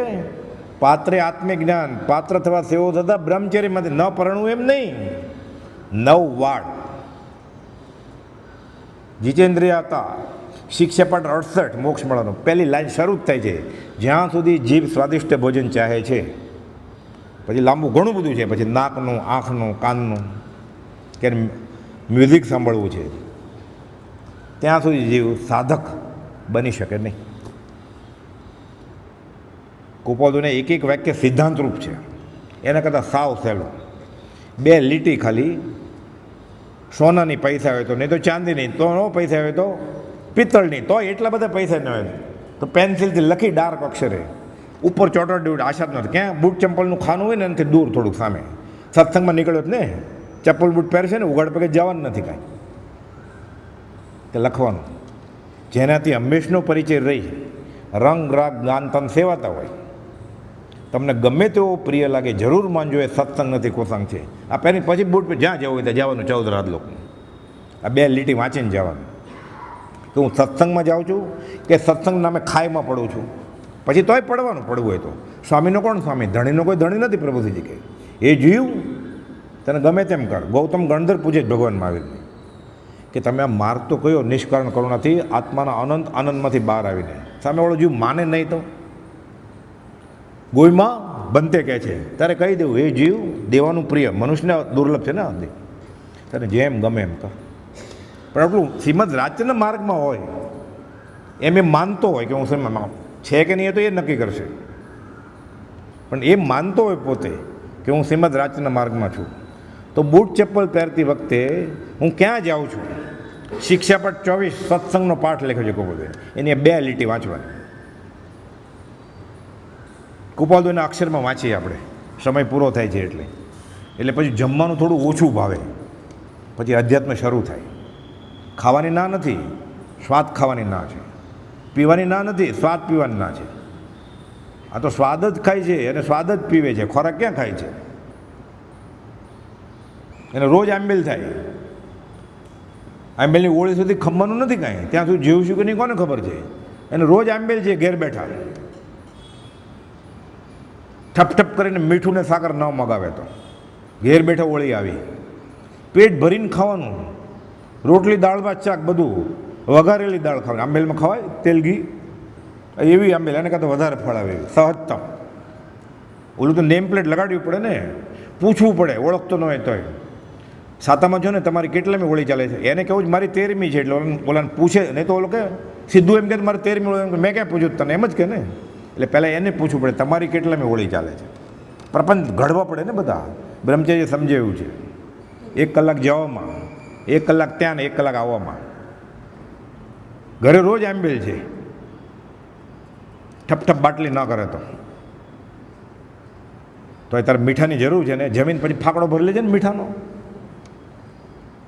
પાત્રે આત્મજ્ઞાન. પાત્ર થવા સેવો થતા બ્રહ્મચર્યમાંથી ન પરણવું એમ નહીં. 9 વાળ જીતેન્દ્રિય હતા. શિક્ષાપાઠ 68 મોક્ષ મળવાનો. પહેલી લાઈન શરૂ જ થાય છે, જ્યાં સુધી જીભ સ્વાદિષ્ટ ભોજન ચાહે છે. પછી લાંબુ ઘણું બધું છે, પછી નાકનું, આંખનું, કાનનું, કે મ્યુઝિક સાંભળવું છે, ત્યાં સુધી જીવ સાધક બની શકે નહીં. કૃપાળુદેવને એક એક વાક્ય સિદ્ધાંતરૂપ છે. એના કરતાં સાવ સહેલું 2 લીટી ખાલી. સોનાની પૈસા હોય તો, નહીં તો ચાંદીની, તો ન પૈસા હોય તો પિત્તળની, તો એટલા બધા પૈસા ન હોય તો પેન્સિલથી લખી ડાર્ક અક્ષરે ઉપર ચોટાડી આશા જ નથી. ક્યાં બૂટ ચંપલનું ખાનું હોય ને એનાથી દૂર થોડુંક સામે. સત્સંગમાં નીકળ્યો જ ને, ચપ્પલ બૂટ પહેરશે ને, ઉઘાડ પગે જવાનું નથી કાંઈ. તે લખવાનું, જેનાથી હંમેશનો પરિચય રહી રંગ રાગ ગાન તન સેવાતા હોય. તમને ગમે તેવો પ્રિય લાગે, જરૂર માનજો એ સત્સંગ નથી, કોસંગ છે. આ પહેરી પછી બૂટ પર જ્યાં જવું હોય ત્યાં જવાનું. 14 રાત લોકો આ 2 લીટી વાંચીને જવાનું કે હું સત્સંગમાં જાઉં છું કે સત્સંગ નામે ખાઈમાં પડું છું. પછી તોય પડવાનું, પડવું હોય તો. સ્વામીનો કોણ સ્વામી? ધણીનો કોઈ ધણી નથી. પ્રભુજીજી કહે એ જીવ તને ગમે તેમ કર. ગૌતમ ગણધર પૂજે જ ભગવાન મહાવીરને કે તમે આ માર્ગ તો કયો નિષ્કારણ કરુણાથી આત્માના અનંત આનંદમાંથી બહાર આવીને. સામેવાળો જીવ માને નહીં તો ગોયમાં બનતે કહે છે ત્યારે કહી દેવું, એ જીવ દેવાનું પ્રિય, મનુષ્યને દુર્લભ છે ને આથી, તને જેમ ગમે એમ કર. પણ આટલું શ્રીમદ રાજચંદ્ર માર્ગમાં હોય એમ એ માનતો હોય કે હું શ્રીમદ છે કે નહીં, એ તો એ નક્કી કરશે. પણ એ માનતો હોય પોતે કે હું શ્રીમદ રાજચંદ્ર માર્ગમાં છું, તો બૂટ ચપ્પલ પહેરતી વખતે હું ક્યાં જાઉં છું? શિક્ષાપાઠ 24 સત્સંગનો પાઠ લખ્યો છે કૃપાળુદેવે, એની 2 લીટી વાંચવાની. કૃપાળુદેવના અક્ષરમાં વાંચીએ આપણે, સમય પૂરો થાય છે એટલે પછી જમવાનું થોડું ઓછું ભાવે, પછી અધ્યાત્મ શરૂ થાય. ખાવાની ના નથી, સ્વાદ ખાવાની ના છે. પીવાની ના નથી, સ્વાદ પીવાની ના છે. આ તો સ્વાદ જ ખાય છે અને સ્વાદ જ પીવે છે. ખોરાક ક્યાં ખાય છે? એને રોજ આંબેલ થાય. આંબેલની ઓળી સુધી ખમવાનું નથી કાંઈ, ત્યાં સુધી જીવશું કે નહીં કોને ખબર છે. એને રોજ આંબેલ છે, ઘેર બેઠા ઠપ કરીને મીઠું ને સાકર ન મગાવે તો ઘેર બેઠા ઓળી આવી. પેટ ભરીને ખાવાનું, રોટલી દાળ ભાત શાક બધું, વઘારેલી દાળ ખાવાની. આંબેલમાં ખવાય તેલ ઘી, એવી આંબેલ એને કાં તો વધારે ફળ આવે એવી સહજતમ. ઓલું તો નેમ પ્લેટ લગાડવી પડે ને, પૂછવું પડે, ઓળખતો ન હોય તોય. સાતામાં જો ને તમારી કેટલામી હોળી ચાલે છે, એને કહેવું જ મારી 13મી છે, એટલે ઓલાને પૂછે નહીં તો ઓલો કે સીધું એમ કે મારી 13મી હોળી, મેં ક્યાં પૂછ્યું તને, એમ જ કે ને. એટલે પહેલાં એને પૂછવું પડે તમારી કેટલામી હોળી ચાલે છે. પ્રપંચ ઘડવા પડે ને બધા. બ્રહ્મચર્ય સમજે એવું છે. 1 કલાક જવામાં, 1 કલાક ત્યાં ને 1 કલાક આવવામાં. ઘરે રોજ આંબેલ છે, ઠપ બાટલી ન કરે તો તારે મીઠાની જરૂર છે ને. જમીન પછી ફાકડો ભરી લેજે ને મીઠાનો.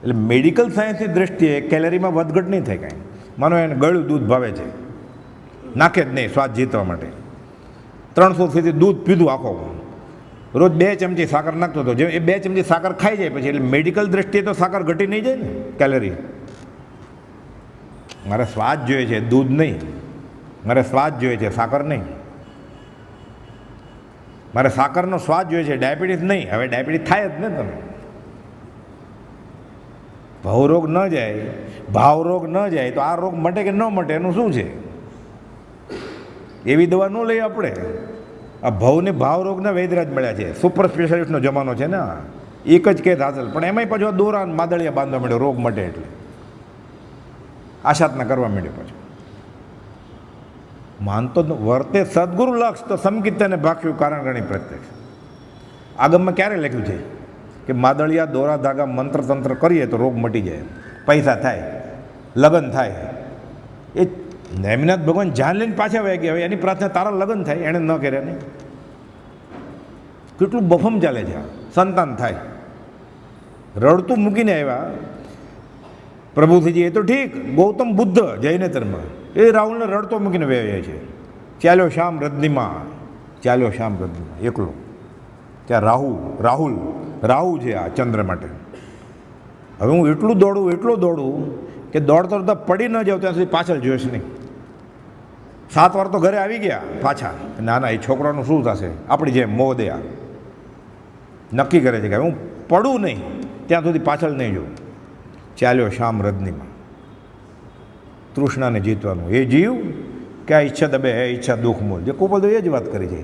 એટલે મેડિકલ સાયન્સની દૃષ્ટિએ કેલેરીમાં વધઘટ નહીં થાય કાંઈ. માનો એને ગળ્યું દૂધ ભાવે છે, નાખે જ નહીં સ્વાદ જીતવા માટે. 300 સુધી દૂધ પીધું આખો, રોજ 2 ચમચી સાકર નાખતો હતો. જે એ 2 ચમચી સાકર ખાઈ જાય પછી એટલે મેડિકલ દ્રષ્ટિએ તો સાકર ઘટી નહીં જાય ને કેલરી. મારે સ્વાદ જોઈએ છે, દૂધ નહીં. મારે સ્વાદ જોઈએ છે, સાકર નહીં. મારે સાકરનો સ્વાદ જોઈએ છે, ડાયાબિટીસ નહીં. હવે ડાયાબિટીસ થાય જ ને તમે. ભાવરોગ ન જાય, ભાવરોગ ન જાય તો આ રોગ મટે કે ન મટે એનું શું છે? એવી દવા ન લઈએ આપણે. આ ભવને ભાવરોગના વૈદરાજ મળ્યા છે. સુપર સ્પેશિયાલિસ્ટનો જમાનો છે ને. એક જ કેસ હાજર, પણ એમાંય પાછું દોરા માદળિયા બાંધવા માંડ્યો રોગ મટે એટલે. આશાતના કરવા માંડ્યો પાછું. માનતો વર્તે સદગુરુ લક્ષ તો સમકિતને ભાખ્યું કારણ ગણી પ્રત્યક્ષ. આગમમાં ક્યારે લખ્યું છે કે માદળિયા દોરા ધાગા મંત્ર તંત્ર કરીએ તો રોગ મટી જાય, પૈસા થાય, લગ્ન થાય? એ નેમિનાથ ભગવાન જાન લઈને પાછા વહી ગયા. હવે એની પ્રાર્થના તારા લગ્ન થાય, એણે ન કર્યા ને. કેટલું બફમ ચાલે છે. સંતાન થાય, રડતું મૂકીને આવ્યા પ્રભુજીજી. એ તો ઠીક, ગૌતમ બુદ્ધ જૈનેતરમાં એ રાહુલને રડતો મૂકીને વહ્યા છે. ચાલ્યો શ્યામ રજનીમાં, ચાલ્યો શ્યામ રજનીમાં એકલો. ત્યાં રાહુ છે આ ચંદ્ર માટે. હવે હું એટલું દોડું કે દોડતો દોડતા પડી ન જાઉં ત્યાં સુધી પાછળ જોઈશ નહીં. 7 વાર તો ઘરે આવી ગયા પાછા. ના એ છોકરાનું શું થશે? આપણી જેમ મોહદયા નક્કી કરે છે કે હું પડું નહીં ત્યાં સુધી પાછળ નહીં જોઉં. ચાલ્યો શ્યામ રજનીમાં. તૃષ્ણાને જીતવાનું. એ જીવ કે આ ઈચ્છા દબે હે ઈચ્છા દુઃખ મૂળ. જે કુપલ એ જ વાત કરી છે.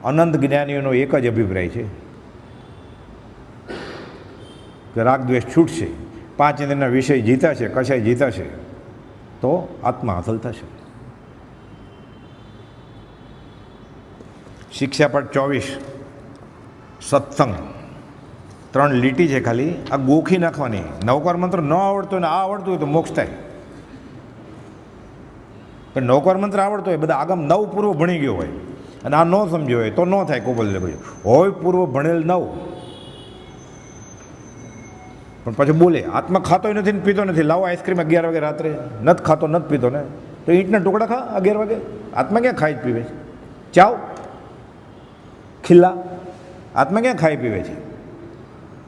અનંત જ્ઞાનીઓનો એક જ અભિપ્રાય છે કે રાગ દ્વેષ છૂટશે, 5 ઇન્દ્રિયના વિષય જીતાશે, કશાય જીતાશે તો આત્મા હાંસલ થશે. શિક્ષાપટ 24 સત્સંગ 3 લીટી છે ખાલી. આ ગોખી નાખવાની. નવકાર મંત્ર ન આવડતો હોય ને આ આવડતું હોય તો મોક્ષ થાય. પણ નવકાર મંત્ર આવડતો હોય, બધા આગમ 9 પૂર્વ ભણી ગયો હોય અને આ ન સમજ્યો હોય તો ન થાય. કોબલ હોય પૂર્વ ભણેલ 9 પણ પછી બોલે આત્મા ખાતોય નથી ને પીતો નથી. લાવો આઈસ્ક્રીમ 11 વાગે રાત્રે. નથી ખાતો નથી પીતો ને તો ઈંટના ટુકડા ખા 11 વાગે. આત્મા ક્યાં ખાઈ જ પીવે છે? ચાવ ખીલ્લા આત્મા ક્યાં ખાઈ પીવે છે?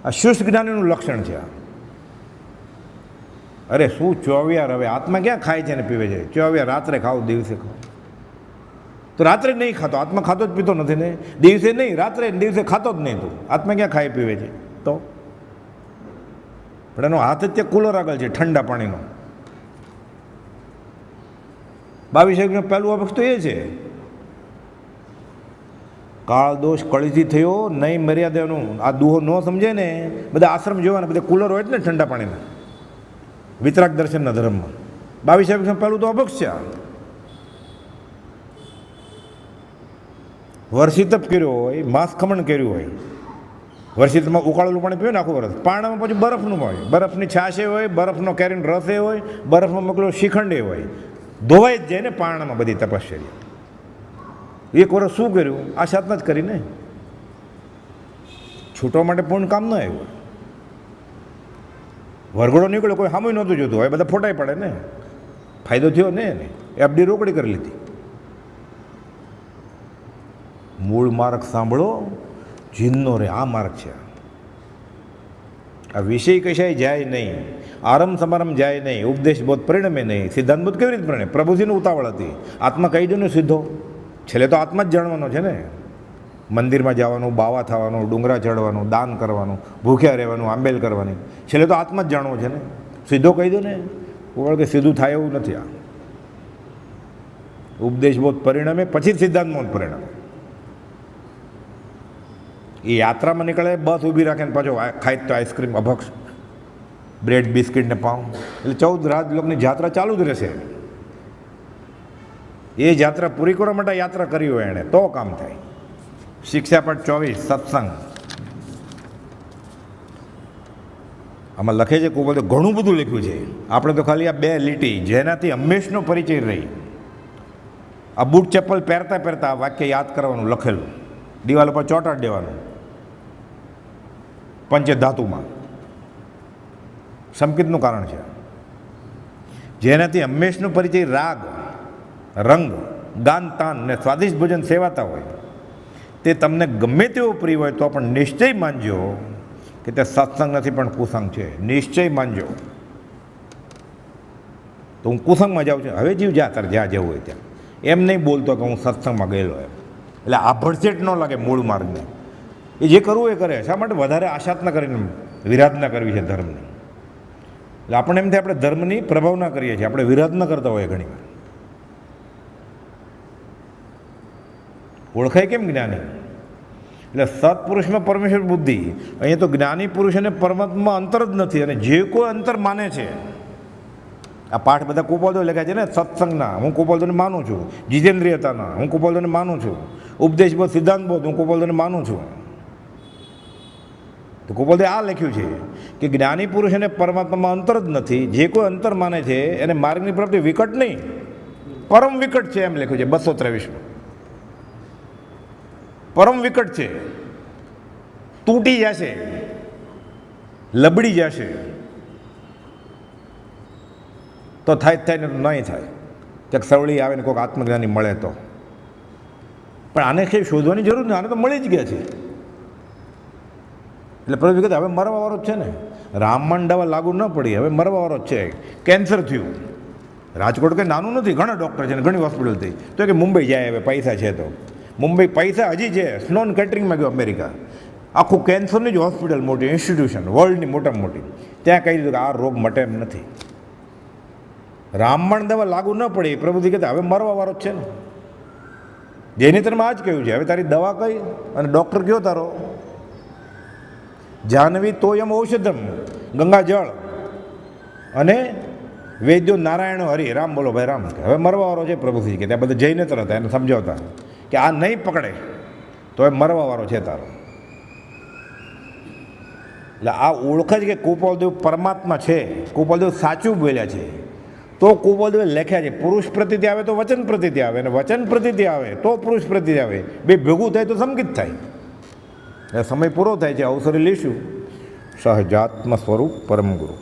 આ શુષ્ક જ્ઞાનીનું લક્ષણ છે. અરે શું 24 હવે આત્મા ક્યાં ખાય છે ને પીવે છે? 24 રાત્રે ખાઓ, દિવસે ખાઓ. તો રાત્રે નહીં ખાતો, આત્મા ખાતો જ પીતો નથી ને. દિવસે નહીં, રાત્રે દિવસે ખાતો જ નહીં. તું આત્મા ક્યાં ખાઈ પીવે છે? તો પણ એનો હાથ જ ત્યાં કુલર આગળ છે ઠંડા પાણીનો. 22 પહેલું અપક્ષ તો એ છે કાળ દોષ કળીથી થયો નહીં મર્યાદાનું. આ દુહો ન સમજે ને, બધા આશ્રમ જોવાના, બધા કુલર હોય જ ને ઠંડા પાણીના વિતરાગ દર્શનના ધર્મમાં. 22 પહેલું તો અપક્ષ છે. વર્ષી તપ કર્યો હોય, માંસ ખમણ કર્યું હોય, વર્ષી તપમાં ઉકાળેલું પાણી પીવે ને આખું વર્ષ. પાણામાં પછી બરફનું હોય, બરફની છાશે હોય, બરફનો કેરીનો રસે હોય, બરફમાં મોકલેલો શ્રીખંડે હોય. ધોવાઈ જ જાય ને પાણામાં બધી તપશ્ચર્યા. એક વર્ષ શું કર્યું? આ સાધના જ કરીને છૂટવા માટે પૂર્ણ કામ ન આવ્યું. વરઘોડો નીકળ્યો, કોઈ સામે નહોતું જોતું. હવે બધા ફોટાય પડે ને. ફાયદો થયો ને. એફડી રોકડી કરી લીધી. મૂળ માર્ગ સાંભળો, જીનનો રે આ માર્ગ છે. આ વિષય કશાય જાય નહીં, આરંભ સમારંભ જાય નહીં, ઉપદેશ બોધ પરિણમે નહીં. સિદ્ધાંત બોધ કેવી રીતે પરિણે? પ્રભુજીની ઉતાવળ હતી. આત્મા કહી દો ને સીધો. છેલ્લે તો આત્મા જ જાણવાનો છે ને. મંદિરમાં જવાનું, બાવા થવાનું, ડુંગરા ચડવાનું, દાન કરવાનું, ભૂખ્યા રહેવાનું, આંબેલ કરવાની, છેલ્લે તો આત્મા જ જાણવો છે ને. સીધો કહી દો ને. ઓળ કે સીધું થાય એવું નથી. આ ઉપદેશ બોધ પરિણમે પછી સિદ્ધાંત બોધ પરિણમે. એ યાત્રામાં નીકળે, બસ ઊભી રાખે ને પાછો ખાય તો આઈસ્ક્રીમ, અભક્ષ, બ્રેડ, બિસ્કિટ ને પાઉં. એટલે 14 રાજલોકની યાત્રા ચાલુ જ રહેશે. એ યાત્રા પૂરી કરવા માટે યાત્રા કરી હોય એણે તો કામ થાય. શિક્ષાપટ 24 સત્સંગ આમાં લખે છે કોઈ બધું ઘણું બધું લખ્યું છે. આપણે તો ખાલી આ 2 લીટી જેનાથી હંમેશનો પરિચય રહી. આ બૂટ ચપ્પલ પહેરતા પહેરતા આ વાક્ય યાદ કરવાનું લખેલું, દિવાલ ઉપર ચોંટાડી દેવાનું. પંચધાતુમાં સંકિતનું કારણ છે. જેનાથી હંમેશનો પરિચય રાગ, રંગ, ગાન, તાન ને સ્વાદિષ્ટ ભોજન સેવાતા હોય તે તમને ગમે તેવો પ્રિય હોય તો પણ નિશ્ચય માનજો કે તે સત્સંગ નથી પણ કુસંગ છે. નિશ્ચય માનજો. તો હું કુસંગમાં જાઉં છું, હવે જીવ જા તાર જ્યાં જવું હોય ત્યાં. એમ નહીં બોલતો કે હું સત્સંગમાં ગયેલો એમ. એટલે આભડછેટ ન લાગે મૂળ માર્ગને. એ જે કરવું એ કરે. શા માટે વધારે આશાત ન કરીને વિરાધના કરવી છે ધર્મની. એટલે આપણે એમ થાય આપણે ધર્મની પ્રભાવના કરીએ છીએ, આપણે વિરાધના કરતા હોઈએ ઘણી વાર. ઓળખાય કેમ જ્ઞાની? એટલે સત્પુરુષમાં પરમેશ્વર બુદ્ધિ. અહીંયા તો જ્ઞાની પુરુષ અને પરમાત્મા અંતર જ નથી. અને જે કોઈ અંતર માને છે, આ પાઠ બધા કુપોલદો લખ્યા છે ને, સત્સંગના હું કુપોલદોને માનું છું, જીતેન્દ્રિયતાના હું કુપોલદોને માનું છું, ઉપદેશ બોધ સિદ્ધાંત બોધ હું કુપોલદોને માનું છું. તો કુપોલદે આ લખ્યું છે કે જ્ઞાની પુરુષ અને પરમાત્મામાં અંતર જ નથી. જે કોઈ અંતર માને છે એને માર્ગની પ્રાપ્તિ વિકટ નહીં, પરમ વિકટ છે એમ લખ્યું છે 223માં. પરમ વિકટ છે, તૂટી જશે, લબડી જશે. તો થાય ને તો નહીં થાય. ક્યાંક સવળી આવે ને કોઈક આત્મજ્ઞાની મળે તો. પણ આને કંઈ શોધવાની જરૂર નથી, આને તો મળી જ ગયા છે. એટલે પ્રભુ વિગત હવે મરવાવાળો જ છે ને. રામબાણ દવા લાગુ ન પડી, હવે મરવાવાળો જ છે. કેન્સર થયું, રાજકોટ કંઈ નાનું નથી, ઘણા ડૉક્ટર છે ને ઘણી હોસ્પિટલ થઈ. તો કે મુંબઈ જાય હવે પૈસા છે તો. મુંબઈ પૈસા હજી છે. સ્નોન કેટરિંગમાં ગયો અમેરિકા, આખું કેન્સરની જ હોસ્પિટલ, મોટી ઇન્સ્ટિટ્યુશન, વર્લ્ડની મોટામાં મોટી. ત્યાં કહી દીધું કે આ રોગ મટે એમ નથી. રામબાણ દવા લાગુ ન પડી, પ્રભુજી કહેતા હવે મરવાવાળો જ છે ને. જેની તરમાં આ જ કહ્યું છે, હવે તારી દવા કઈ અને ડૉક્ટર કયો તારો? જાહ્નવી તોયમ ઔષધમ, ગંગા જળ અને વૈદ્યો નારાયણ હરિ. રામ બોલો ભાઈ રામ. હવે મરવાવાળો છે પ્રભુજી કે ત્યાં બધા જઈને તરત એને સમજાવતા કે આ નહીં પકડે તો એ મરવાવાળો છે તારો. એટલે આ ઓળખ જ કે કુપોલદેવ પરમાત્મા છે, કુપોલદેવ સાચું બોલ્યા છે. તો કુપોલદેવે લખ્યા છે પુરુષ પ્રતિતિ આવે તો વચન પ્રતિતિ આવે, અને વચન પ્રતિતિ આવે તો પુરુષ પ્રતિતિ આવે. બે ભેગું થાય તો સંગીત થાય. સમય પૂરો થાય છે, અવસરે લઈશું. સહજાત્મ સ્વરૂપ પરમ ગુરુ.